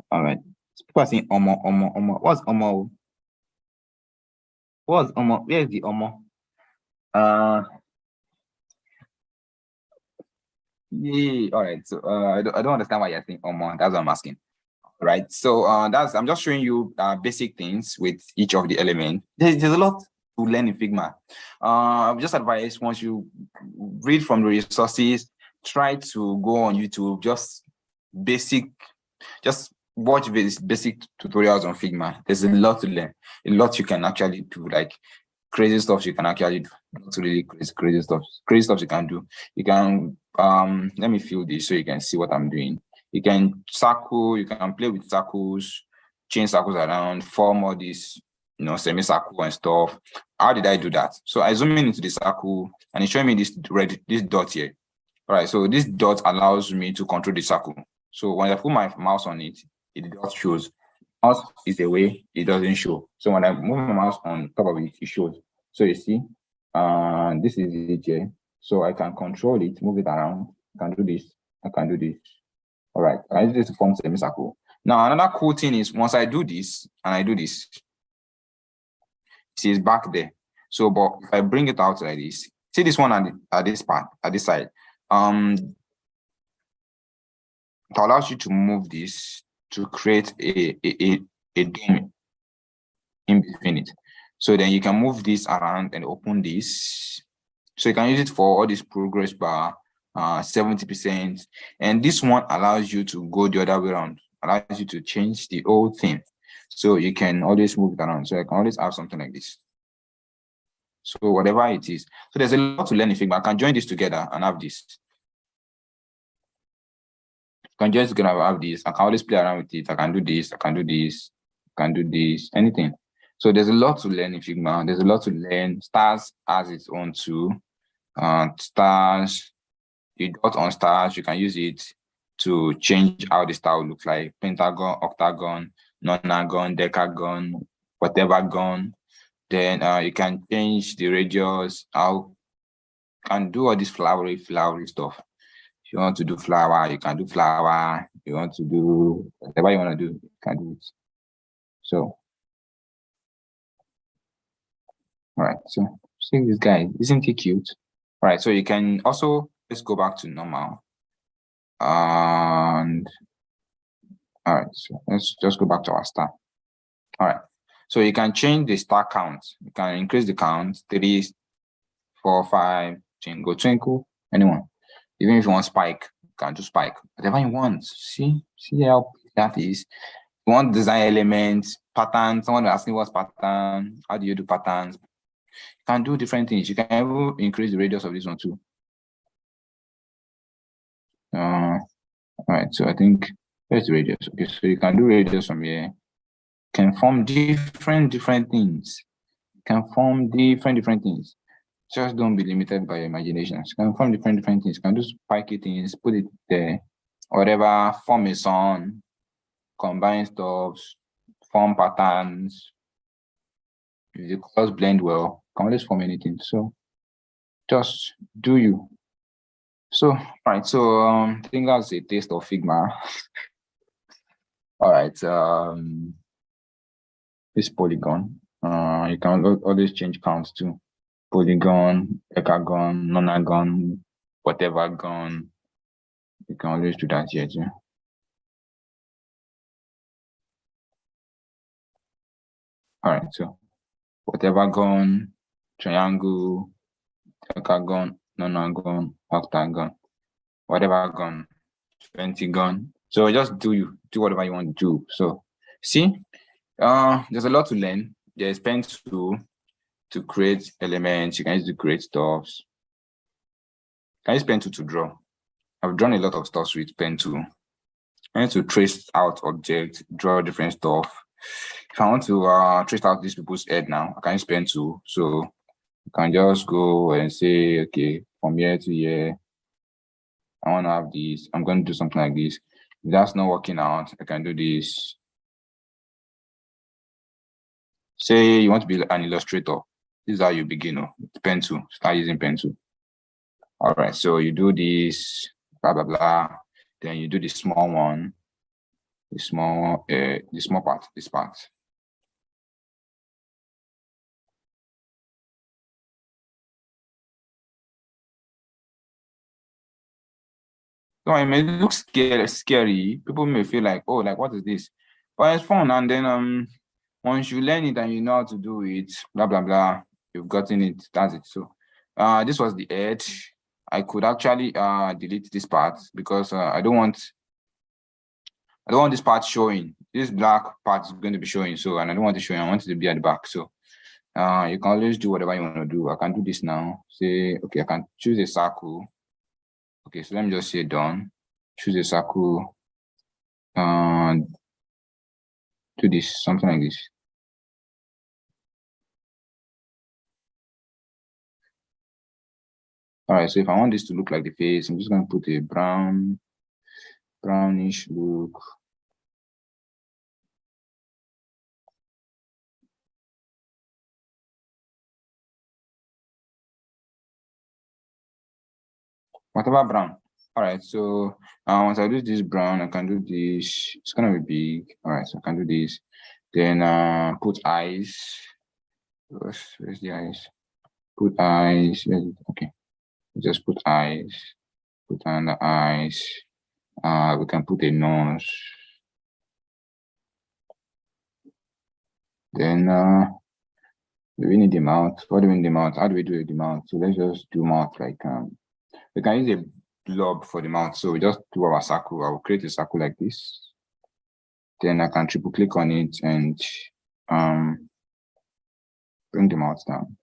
All right. People are saying omo. What's omo? What's omo? Where's the omo? Yeah. All right. So I don't understand why you're saying omo. That's what I'm asking. All right. So I'm just showing you basic things with each of the elements. There's a lot to learn in Figma. Just advise, once you read from the resources, try to go on YouTube, just watch basic tutorials on Figma. There's a lot to learn, a lot you can actually do, like crazy stuff you can actually do. Not really crazy stuff you can do. You can let me fill this so you can see what I'm doing. You can circle, you can play with circles, change circles around, form all this, semicircle and stuff. How did I do that? So I zoom in into the circle and it's showing me this dot here. All right, so this dot allows me to control the circle. So when I put my mouse on it, it just shows. Mouse is away, it doesn't show. So when I move my mouse on top of it, it shows. So you see, this is it here. So I can control it, move it around. I can do this. I can do this. All right, I use this to form semicircle. Now, another cool thing is once I do this and I do this, see, it's back there. So, but if I bring it out like this, see this one at this part, at this side. It allows you to move this to create a dome in between it. So then you can move this around and open this. So you can use it for all this progress bar, 70%. And this one allows you to go the other way around, allows you to change the whole thing. So you can always move it around. So I can always have something like this. So whatever it is. So there's a lot to learn in Figma. I can join this together and have this. I can join together and have this. I can always play around with it. I can do this. I can do this. I can do this. Anything. So there's a lot to learn in Figma. There's a lot to learn. Stars has its own too. Stars, you dot on stars, you can use it to change how the star will look like. Pentagon, octagon, nonagon, decagon, whatever gon. Then you can change the radius. How can do all this flowery stuff. If you want to do flower, you can do flower. If you want to do whatever you want to do, you can do it. So, all right. So see this guy, isn't he cute? All right. So you can also, let's go back to normal. And all right. So let's just go back to our star. All right. So you can change the star count. You can increase the count, 3, 4, 5, twinkle, anyone. Even if you want spike, you can do spike, whatever you want. See how that is. You want design elements, patterns. Someone asking what's pattern, how do you do patterns? You can do different things. You can even increase the radius of this one too. All right, so I think there's the radius. Okay, so you can do radius from here. Can form different things. Can form different things. Just don't be limited by your imagination. You can form different things. You can do spiky things, put it there, whatever, form a song, combine stuffs, form patterns. If the colors blend well, you can always form anything. So just do you. So, all right, so I think that's a taste of Figma. All right, this polygon. You can always change counts too. Polygon, decagon, nonagon, whatever gon. You can always do that here too. All right, so whatever gon, triangle, decagon, nonagon, octagon, whatever gon, 20 gon. So just do whatever you want to do. So see, there's a lot to learn. There's pen tool to create elements. You can use to create stuff. You can use pen tool to draw. I've drawn a lot of stuff with pen tool. I need to trace out objects, draw different stuff. If I want to trace out these people's head now, I can use pen tool. So you can just go and say, okay, from here to here, I want to have this. I'm going to do something like this. If that's not working out, I can do this. Say you want to be an illustrator. This is how you begin with pen tool. Start using pen tool. All right, so you do this, blah blah blah. Then you do the small one, the small part, this part. So it may look scary. People may feel like, oh, like what is this? But it's fun. And then once you learn it and you know how to do it, blah blah blah, you've gotten it. That's it. So this was the edge. I could actually delete this part because I don't want this part showing. This black part is going to be showing. So, and I don't want it showing. I want it to be at the back. So you can always do whatever you want to do. I can do this now. Say, okay, I can choose a circle. Okay, so let me just say done. Choose a circle. Do this, something like this. All right, so if I want this to look like the face, I'm just going to put a brownish look. Whatever brown. All right, so once I do this brown, I can do this. It's gonna be big. All right, so I can do this. Then put eyes. Where's the eyes? Put eyes. Okay, just put eyes. Put under eyes. We can put a nose. Then we need the mouth. What do we need the mouth? How do we do the mouth? So let's just do mouth like we can use a blob for the mouth. So we just do our circle. I will create a circle like this. Then I can triple click on it and bring the mouth down.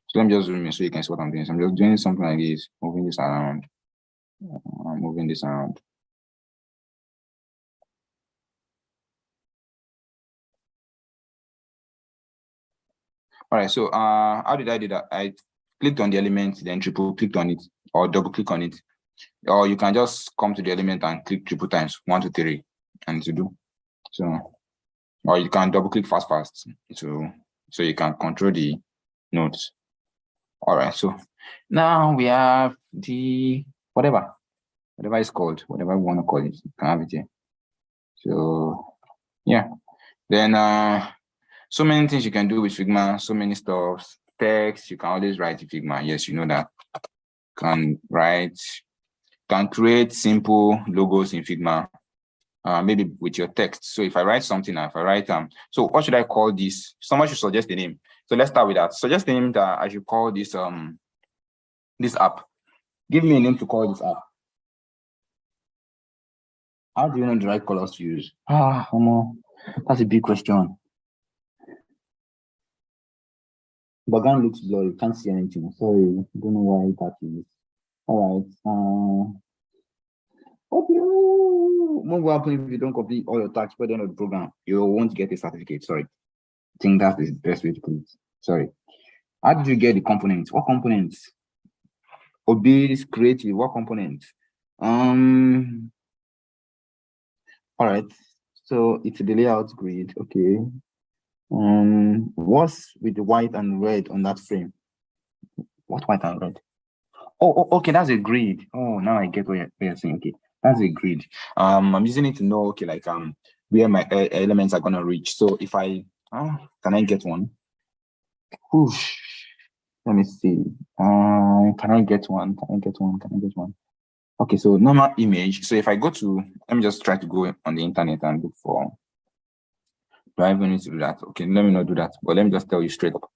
So let me just zoom in so you can see what I'm doing. So I'm just doing something like this, moving this around, moving this around. All right, so how did I do that? I clicked on the element, then triple clicked on it, or double click on it. Or you can just come to the element and click triple times, 1, 2, 3, and to do. So, or you can double click fast, so you can control the nodes. All right, so now we have the whatever it's called, whatever we want to call it, you can have it here. So yeah, then so many things you can do with Figma, so many stuff. Text, you can always write in Figma. Yes, you know that. Can create simple logos in Figma, maybe with your text. So if I write something, if I write so what should I call this? Someone should suggest a name. So let's start with that. Suggest a name that I should call this this app. Give me a name to call this app. How do you know the right colors to use? That's a big question. Background looks blurry, can't see anything. Sorry, don't know why that is. All right. What will happen if you don't complete all your tasks by the end of the program? You won't get a certificate. Sorry. I think that's the best way to put it. Sorry. How did you get the components? What components? Obese, creative, what components? All right. So it's the layout grid. Okay. What's with the white and red on that frame? What white and red? Oh, okay, that's a grid. Oh, now I get what you're saying. Okay, that's a grid. I'm using it to know, okay, like where my elements are gonna reach. So if I can I get one? Whoosh. Let me see. Can I get one? Can I get one? Can I get one? Okay, so normal image. So if I go to, let me just try to go on the internet and look for. Do I even need to do that? Okay, let me not do that. But let me just tell you straight up.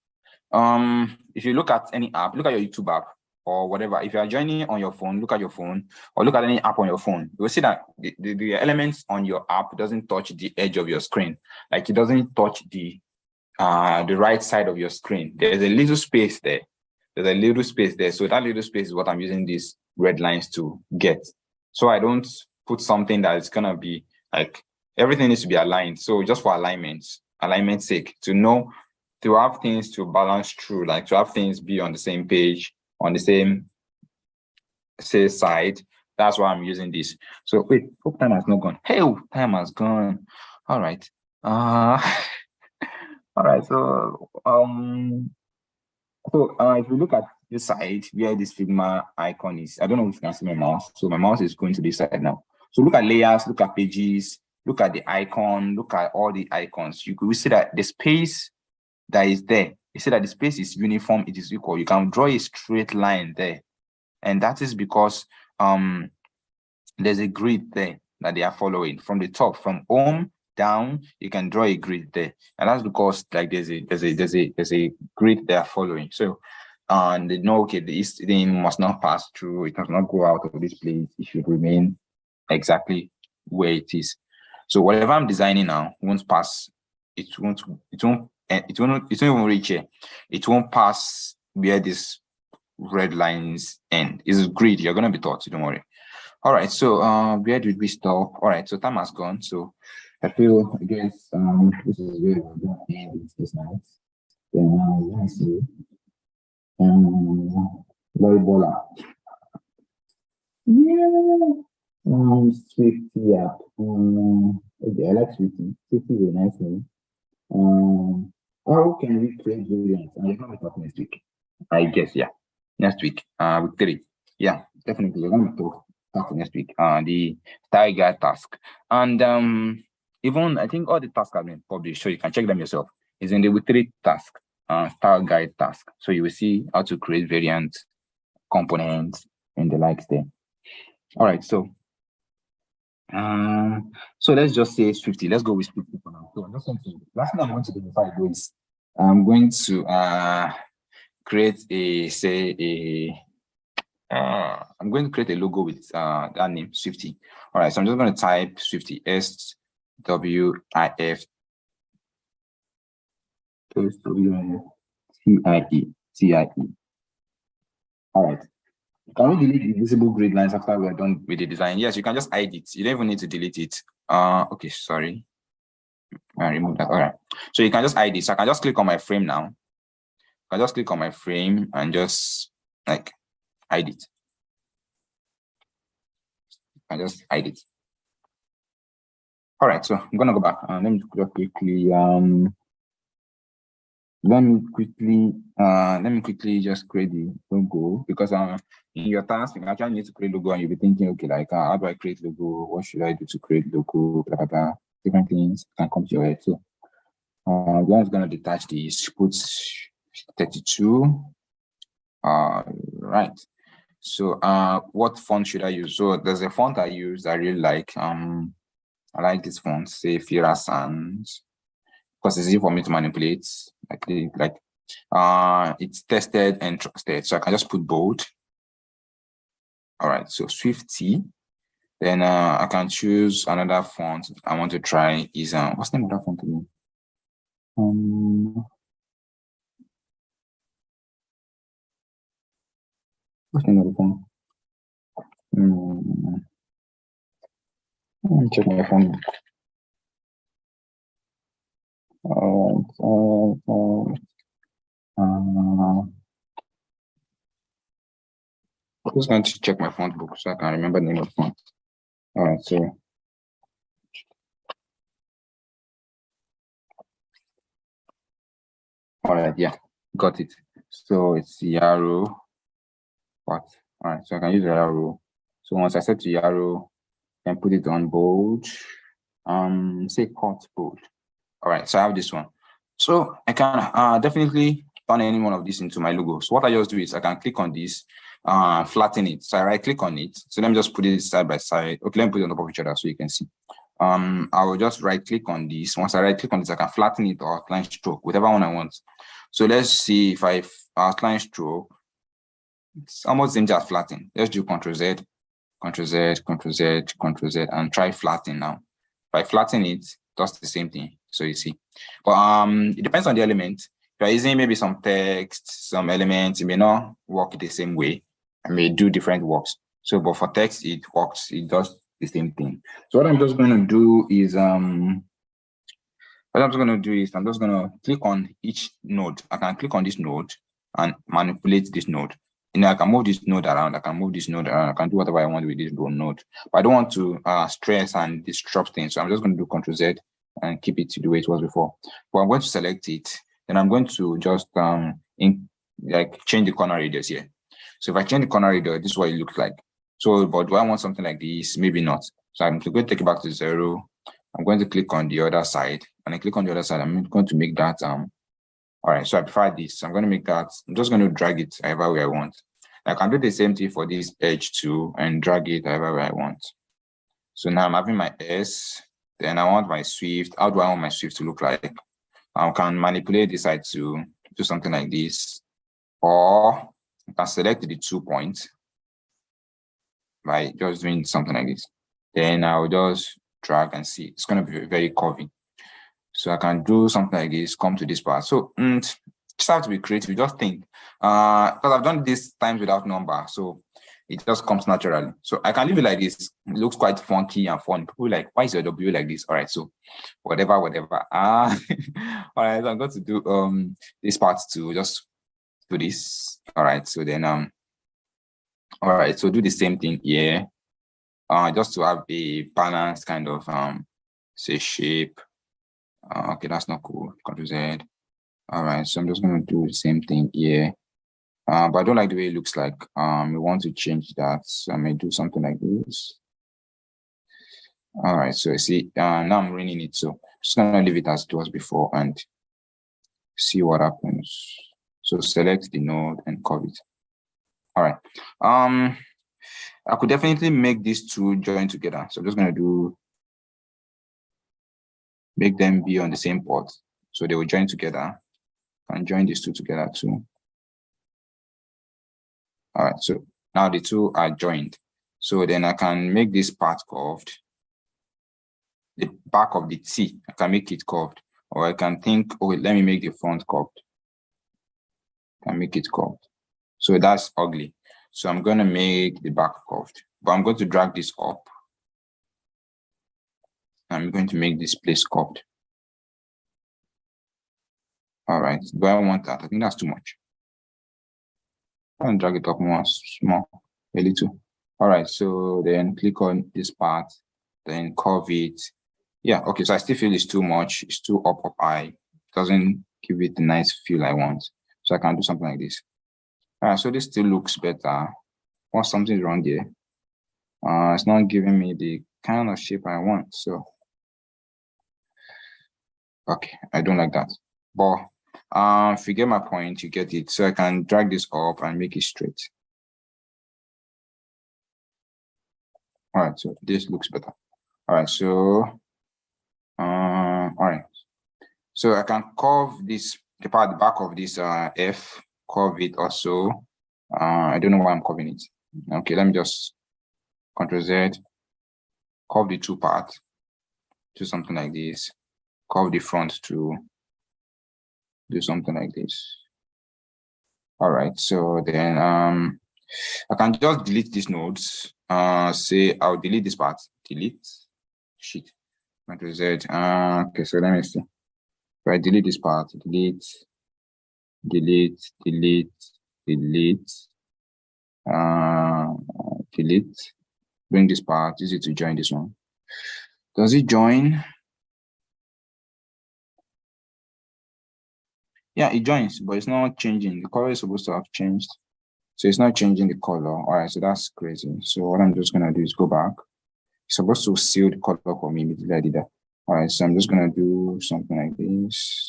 If you look at any app, look at your YouTube app or whatever. If you are joining on your phone, look at your phone or look at any app on your phone. You will see that the elements on your app doesn't touch the edge of your screen. Like it doesn't touch the right side of your screen. There's a little space there. There's a little space there. So that little space is what I'm using these red lines to get. So I don't put something that is gonna be like everything needs to be aligned. So just for alignment's sake, to have things to balance through, like to have things be on the same page, on the same side. That's why I'm using this. So wait, hope time has not gone. Hey, time has gone. All right. All right. So if you look at this side where this Figma icon is, I don't know if you can see my mouse. So my mouse is going to this side now. So look at layers, look at pages, look at the icon, look at all the icons. You could see that the space that is there, you see that the space is uniform, it is equal. You can draw a straight line there. And that is because there's a grid there that they are following from the top, from home down, you can draw a grid there, and that's because like there's a grid they are following. So, and they know, okay, this thing must not pass through, it must not go out of this place, it should remain exactly where it is. So whatever I'm designing now won't pass, it won't even reach here. It won't pass where this red lines end. It's grid, you're gonna be taught, don't worry. All right, so where did we stop? All right, so time has gone. So I feel, I guess this is where we're gonna end this night. Then let me see. Volleyballer. Yeah. Swifty app. Okay, I like Swifty. Swifty is a nice name. How can we create variants? And you're gonna be talking next week. I guess, yeah. Next week. Week 3. Yeah, definitely. We're gonna be talking next week. The style guide task. And even I think all the tasks have been published, so you can check them yourself. It's in the week 3 task, style guide task. So you will see how to create variants, components, and the likes there. All right, so let's just say 50. Let's go with 50 for now. So I'm just going to, last thing I'm going to do before I go is I'm going to create I'm going to create a logo with that name, Swifty. All right, so I'm just going to type Swifty, SWIFTIE. All right. Can we delete the visible grid lines after we're done with the design? Yes, you can just hide it. You don't even need to delete it. Okay, sorry. I remove that. All right. So you can just hide it. So I can just click on my frame now. I just click on my frame and just like hide it. I just hide it. All right, so I'm gonna go back. Let me quickly just create the logo, because in your task you actually need to create logo and you'll be thinking, okay, like how do I create logo? What should I do to create logo? Blah, blah, blah. Different things can come to your head. So I'm gonna detach these, put 32. Right. So what font should I use? So there's a font I use I really like. I like this font, say Fira Sans, because it's easy for me to manipulate. It's tested and trusted. So I can just put bold. All right, so Swifty. Then I can choose another font I want to try is what's the name of that font again? What's the name of the font? Let me check my phone. I'm just going to check my font book so I can remember the name of the font. All right, so all right, yeah, got it. So it's Yarrow. What? All right, so I can use Yarrow. So once I set to Yarrow, I can put it on bold. Say cut bold. All right, so I have this one. So I can definitely turn any one of these into my logo. So what I just do is I can click on this, flatten it. So I right click on it. So let me just put it side by side. Okay, let me put it on top of each other so you can see. I will just right click on this. Once I right click on this, I can flatten it or outline stroke, whatever one I want. So let's see if I outline stroke. It's almost the same as flatten. Let's do Ctrl Z, Ctrl Z, Ctrl Z, Ctrl Z, and try flatten now. If I flatten it, it does the same thing. So you see, but it depends on the element. If you're using maybe some text, some elements, it may not work the same way. It may do different works. So, but for text, it works. It does the same thing. So what I'm just going to do is I'm just going to click on each node. I can click on this node and manipulate this node. You know, I can move this node around. I can move this node around. I can do whatever I want with this node. But I don't want to stress and disrupt things. So I'm just going to do Ctrl Z and keep it to the way it was before. But I'm going to select it. Then I'm going to just change the corner radius here. So if I change the corner radius, this is what it looks like. So, but do I want something like this? Maybe not. So I'm going to take it back to 0. I'm going to click on the other side. And I click on the other side. I'm going to make that all right, so I prefer this. I'm going to make that. I'm just going to drag it however way I want. I can do the same thing for this edge too and drag it however way I want. So now I'm having my S. Then I want my Swift. How do I want my Swift to look like? I can manipulate this side to do something like this, or I can select the 2 points by just doing something like this. Then I'll just drag and see. It's going to be very curvy. So I can do something like this, come to this part. So just have to be creative. Just think. Because I've done this times without number. So it just comes naturally. So I can leave it like this. It looks quite funky and fun. People like, why is your W like this? All right, so whatever. All right, so I'm going to do this part to just do this. All right, so then all right, so do the same thing here. Just to have a balanced kind of say shape. Okay, that's not cool. Control Z. All right, so I'm just gonna do the same thing here. But I don't like the way it looks like. We want to change that. So I may do something like this. All right, so see, now I'm running it. So just gonna leave it as it was before and see what happens. So select the node and curve it. All right. I could definitely make these two join together. So I'm just gonna make them be on the same port. So they will join together and join these two together too. All right, so now the two are joined. So then I can make this part curved. The back of the T, I can make it curved. Or I can think, okay, let me make the front curved. I can make it curved. So that's ugly. So I'm going to make the back curved. But I'm going to drag this up. I'm going to make this place curved. All right, do I want that? I think that's too much. And drag it up more small, a little. All right, so then click on this part, then curve it. Yeah, okay, so I still feel it's too much. It's too up high. It doesn't give it the nice feel I want. So I can do something like this. All right, so this still looks better. Or something's wrong there. It's not giving me the kind of shape I want. So, okay, I don't like that. But if you get my point, you get it. So I can drag this up and make it straight. All right, so this looks better. All right, so all right. So I can curve this, the part at the back of this F, curve it also. I don't know why I'm curving it. Okay, let me just Ctrl Z, curve the two parts, do something like this, curve the front to do something like this. All right, so then I can just delete these nodes. Say I'll delete this part, delete, shit, Ctrl Z. Okay, so let me see. If I delete this part, delete, delete, bring this part, easy to join this one. Does it join? Yeah, it joins, but it's not changing. The color is supposed to have changed. So it's not changing the color. All right, so that's crazy. So what I'm just gonna do is go back. It's supposed to seal the color for me immediately I did that. All right, so I'm just gonna do something like this.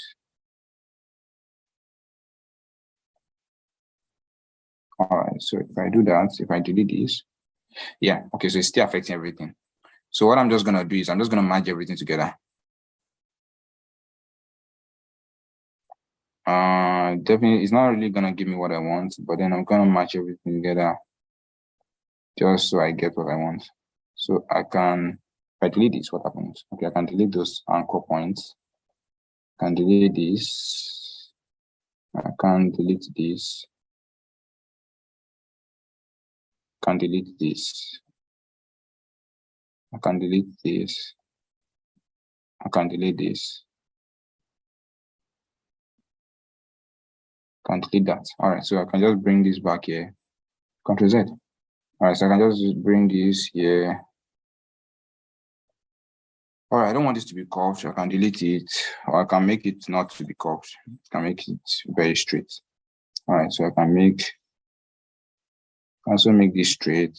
All right, so if I do that, if I delete this, yeah, okay, so it's still affecting everything. So what I'm just gonna do is I'm just gonna merge everything together. Definitely, it's not really gonna give me what I want, but then I'm gonna match everything together just so I get what I want. So I can, if I delete this, what happens? Okay, I can delete those anchor points. I can delete this. I can delete this. I can delete this. I can delete this. I can delete this. I can delete that. All right, so I can just bring this back here. Ctrl Z. All right, so I can just bring this here. All right, I don't want this to be curved. So I can delete it, or I can make it not to be curved. I can make it very straight. All right, so I can also make this straight.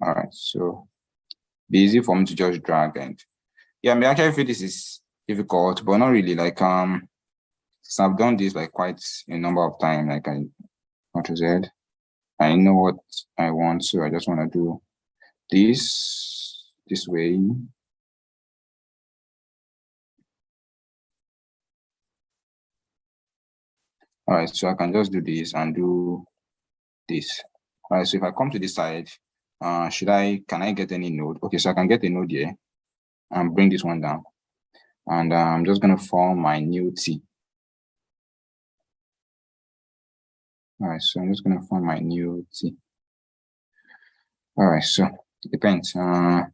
All right, so be easy for me to just drag and yeah, I mean, actually feel this is difficult, but not really. Like so I've done this like quite a number of times. Like I Ctrl Z. I know what I want, so I just want to do this way. All right, so I can just do this and do this. All right, so if I come to this side, can I get any node? Okay, so I can get a node here and bring this one down. And I'm just gonna form my new T. All right, so I'm just gonna form my new T. All right, so it depends. All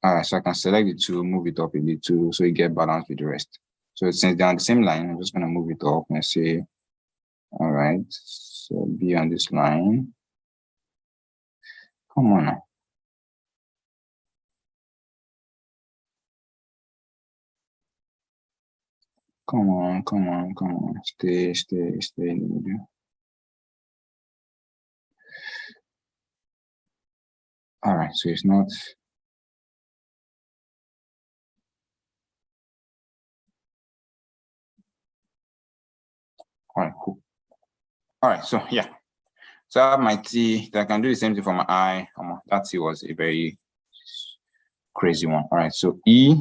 right, so I can select the two, move it up a little so you get balanced with the rest. So since they're on the same line, I'm just gonna move it up and say, all right, so be on this line. Come on now. Come on. Stay in the middle. All right, so it's not. All right, cool. All right, so yeah. So I have my T, I can do the same thing for my I. That T was a very crazy one. All right, so E,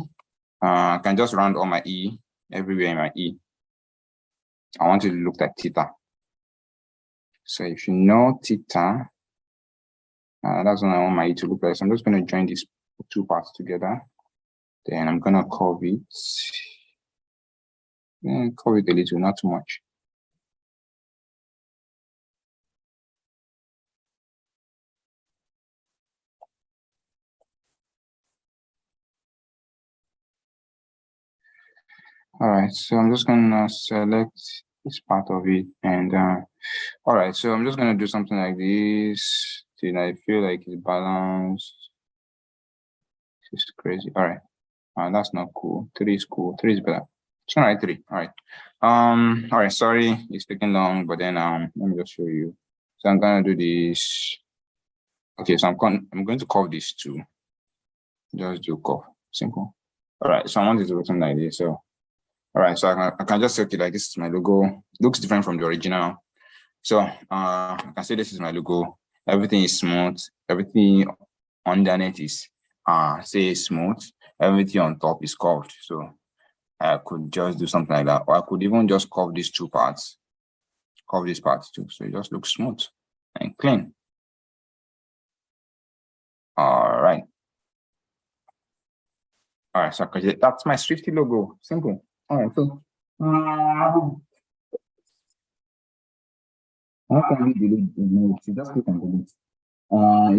I can just round all my E everywhere in my E. I want it to look like theta. So if you know theta, that's what I want my E to look like. So I'm just going to join these two parts together. Then I'm going to curve it. Curve it a little, not too much. All right, so I'm just going to select this part of it. And all right, so I'm just going to do something like this. Till I feel like it's balanced. It's crazy. All right. That's not cool. 3 is cool. 3 is better. It's not right, 3. All right. All right, sorry, it's taking long, but then let me just show you. So I'm gonna do this. Okay, so I'm going to curve this too. Just do curve. Simple. All right, so I want it to look something like this. So all right, so I can just say, okay, like this is my logo. Looks different from the original. So I can say this is my logo. Everything is smooth. Everything underneath is say smooth. Everything on top is curved. So I could just do something like that, or I could even just curve these two parts, curve this part too. So it just looks smooth and clean. All right. All right, so that's my Swifty logo. Simple. All right, so how can we delete the notes? You just click on delete.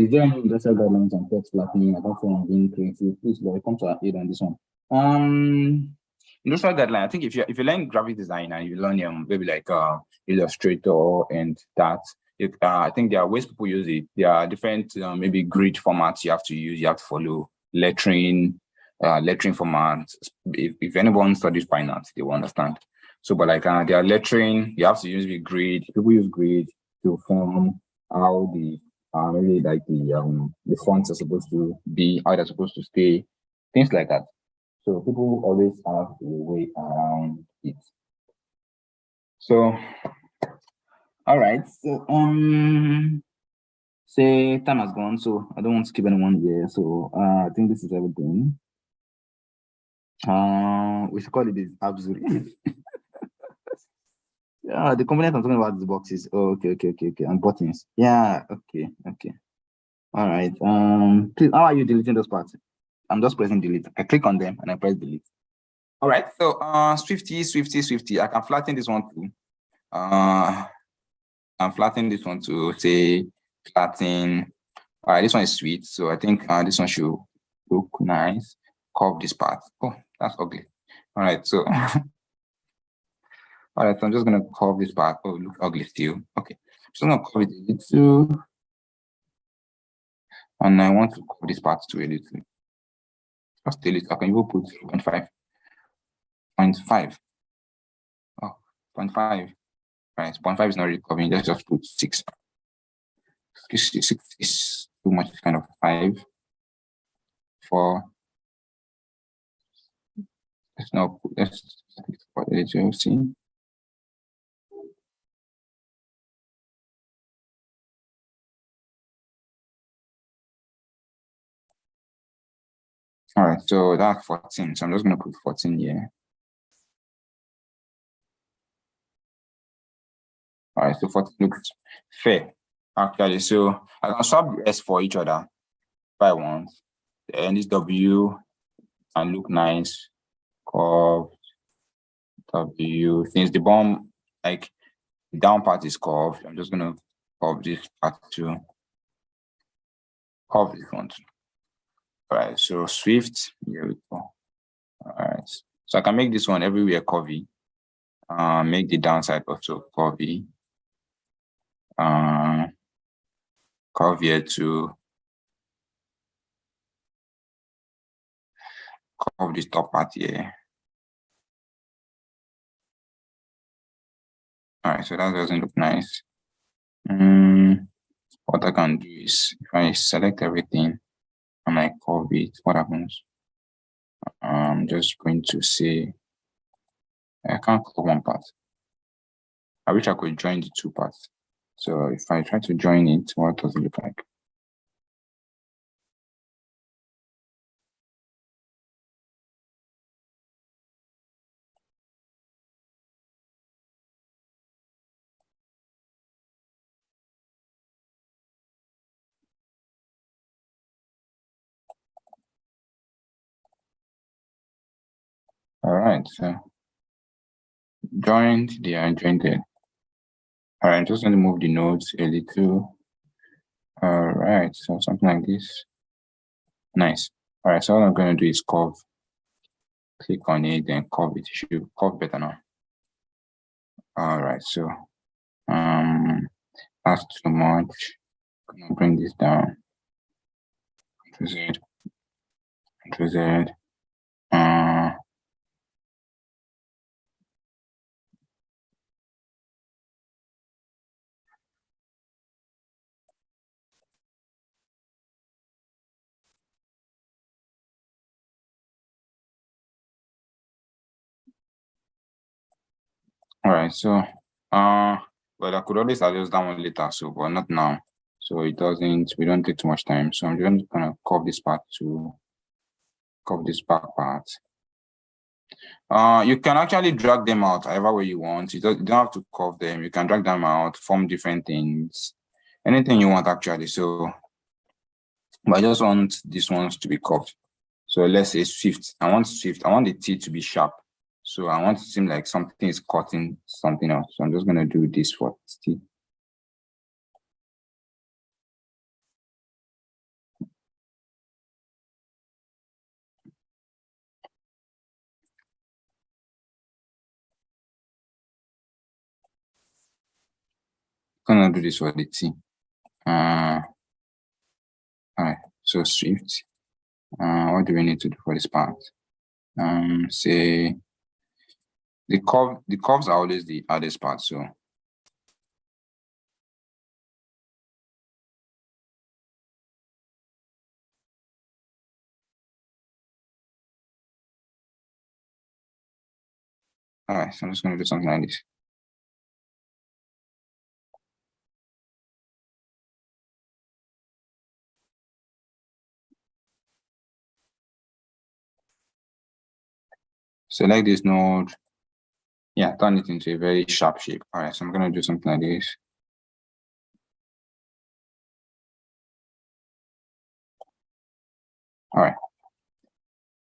Is there any industrial guidelines on text flattening apart from being creative? Please, Lord, come to our aid on this one. Industrial guideline. I think if you learn graphic design and you learn maybe like Illustrator and that, I think there are ways people use it. There are different maybe grid formats you have to use. You have to follow lettering formats. If anyone studies finance, they will understand. So, but like there are lettering. You have to use the grid. People use grid to form how the maybe like the fonts are supposed to be, how they're supposed to stay, things like that. So people always have a way around it. So, all right. So say time has gone, so I don't want to keep anyone here. So I think this is everything. We should call it this absolute. Yeah, the component I'm talking about is the boxes. Oh, okay, and buttons. Yeah, okay. All right. Please, how are you deleting those parts? I'm just pressing delete. I click on them and I press delete. All right. So Swifty. I can flatten this one too. I'm flattening this one to say flatten. All right, this one is sweet. So I think this one should look nice. Curve this part. Oh, that's ugly. All right, so all right, so I'm just gonna curve this part. Oh, look ugly still. Okay, so I'm gonna curve it a little. And I want to curve this part to a little. Just a little. I can even put 0.5. 0.5. Oh, 0.5. Right, 0.5 is not really curving. Let's just put 6. 6 is too much, kind of 5. 4. Let's now put, let's put a little, see. All right, so that's 14. So I'm just going to put 14 here. All right, so 14 looks fair, actually. So I can swap the S for each other if I want. Then this W can look nice. Curve W. Since the bottom, like the down part is curved, I'm just gonna curve this part too. Curve this one too. All right, so Swift, here we go. All right, so I can make this one everywhere curvy. Make the downside also curvy. Curve here to curve this top part here. All right, so that doesn't look nice. What I can do is if I select everything and I curve it, what happens? I'm just going to say I can't curve one part. I wish I could join the two parts. So if I try to join it, what does it look like? All right, so joined, they are joined there. All right, I'm just going to move the nodes a little. All right, so something like this. Nice. All right, so all I'm going to do is curve. Click on it, then curve it. It should curve better now. All right, so that's too much. I'm gonna bring this down. Control Z. Control Z. All right, so but I could always adjust that one later, so but not now. So we don't take too much time. So I'm just gonna curve this part to curve this back part. You can actually drag them out however way you want. You don't have to curve them. You can drag them out, form different things, anything you want actually. So, but I just want these ones to be curved. So let's say Swift. I want the T to be sharp. So I want it to seem like something is cutting something else. So I'm just gonna do this for T. Gonna do this for the T. All right. So Swift. What do we need to do for this part? Say the curves are always the hardest part. So all right, so I'm just gonna do something like this. Select this node. Yeah, turn it into a very sharp shape. All right, so I'm gonna do something like this. All right.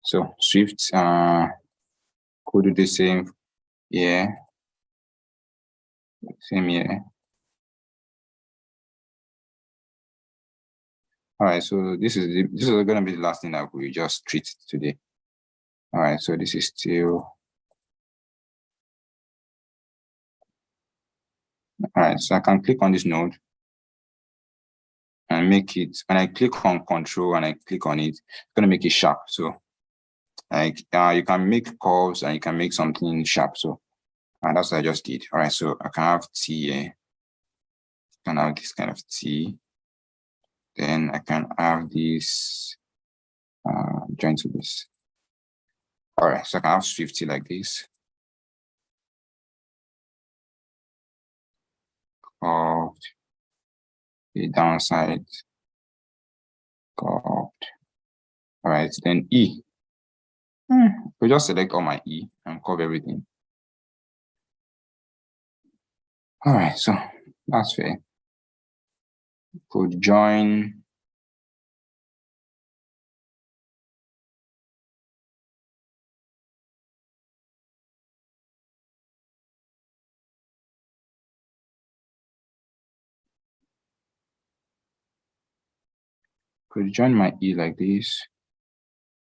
So Swift could do the same here. Same here. All right, so this is gonna be the last thing that we just treat today. All right, so this is still all right. So I can click on this node and make it. When I click on control and I click on it, it's gonna make it sharp. So like you can make curves and you can make something sharp. So and that's what I just did. All right, so I can have T here. I can have this kind of T. Then I can have this join to this. All right, so I can have Swifty like this. Curved. The downside. Curved. All right, then E. We just select all my E and curve everything. All right, so that's fair. Could join. Could join my E like this.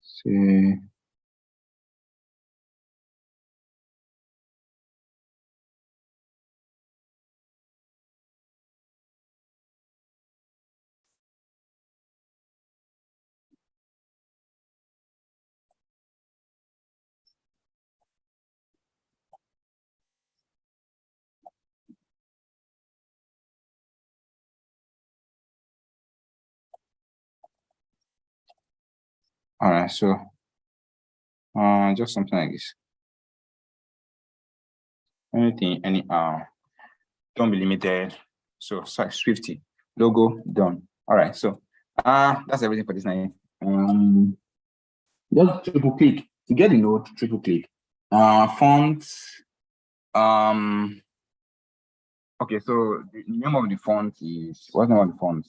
Say, all right, so just something like this. Anything, don't be limited. So size 50. Logo done. All right, so that's everything for this night. Just triple click to get the node, triple click. Font. Okay, so the name of the font is what's the name of the font?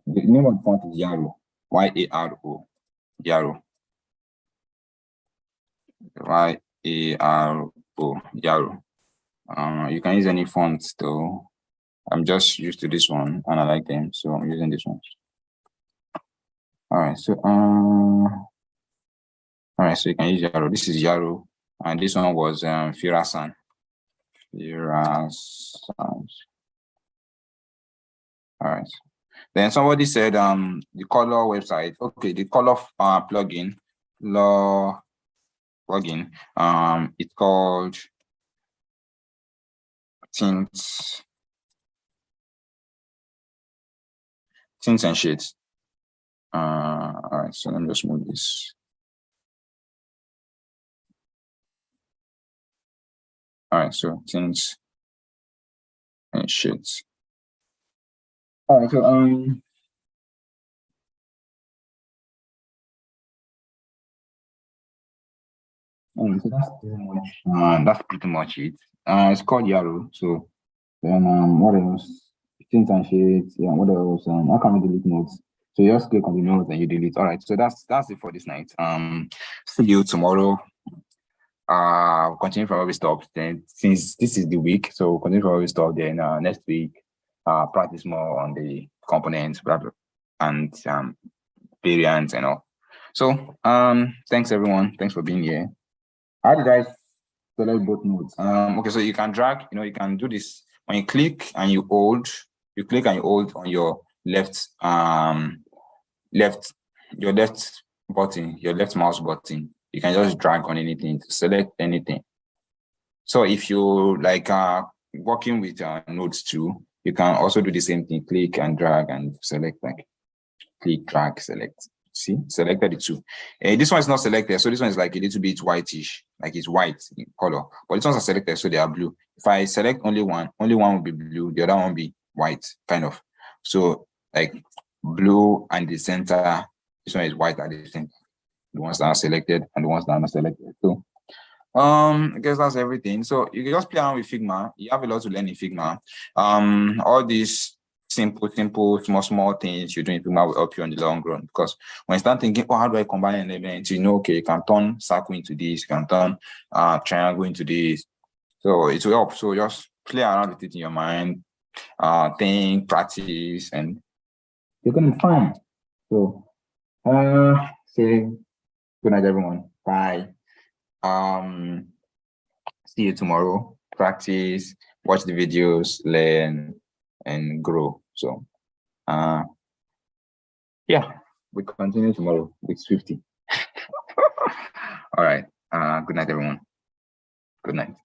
The name of the font is Yaro. Y-A-R-O. Yaro. Y-A-R-O. Yaro. You can use any font though. I'm just used to this one and I like them, so I'm using this one. All right, so so you can use Yaro. This is Yaro, and this one was Firasan. All right. Then somebody said the color website. Okay, the color plugin, law plugin. It's called Tints and Shades. All right, so let me just move this. All right, so Tints and Shades. All right, so so that's pretty much it. It's called Yaro. So then what else? Tints and Shades. Yeah, what else? How can we delete notes? So you just click on the notes and you delete. All right, so that's it for this night. See you tomorrow. Continue from where we stopped. Then since this is the week, so continue from where we stopped. Then next week, practice more on the components, blah blah, and variants and all. So thanks everyone. Thanks for being here. How did I select both nodes? Okay, so you can drag. You can do this when you click and you hold. You click and you hold on your left button, your left mouse button. You can just drag on anything to select anything. So if you like working with nodes too, you can also do the same thing. Click and drag and select, like click, drag, select. See, selected the two. This one is not selected, so this one is like a little bit whitish, like it's white in color. But these ones are selected, so they are blue. If I select only one will be blue, the other one will be white, kind of. So like blue and the center, this one is white at the center. The ones that are selected and the ones that are not selected. So I guess that's everything. So you can just play around with Figma. You have a lot to learn in Figma. All these simple, small things you do in Figma will help you in the long run, because when you start thinking, how do I combine elements? Okay, you can turn circle into this, you can turn triangle into this. So it will help. So just play around with it in your mind, think, practice, and you're gonna be fine. So say good night, everyone. Bye. See you tomorrow. Practice, watch the videos, learn, and grow. So yeah, we continue tomorrow with Swifty. All right. Good night, everyone. Good night.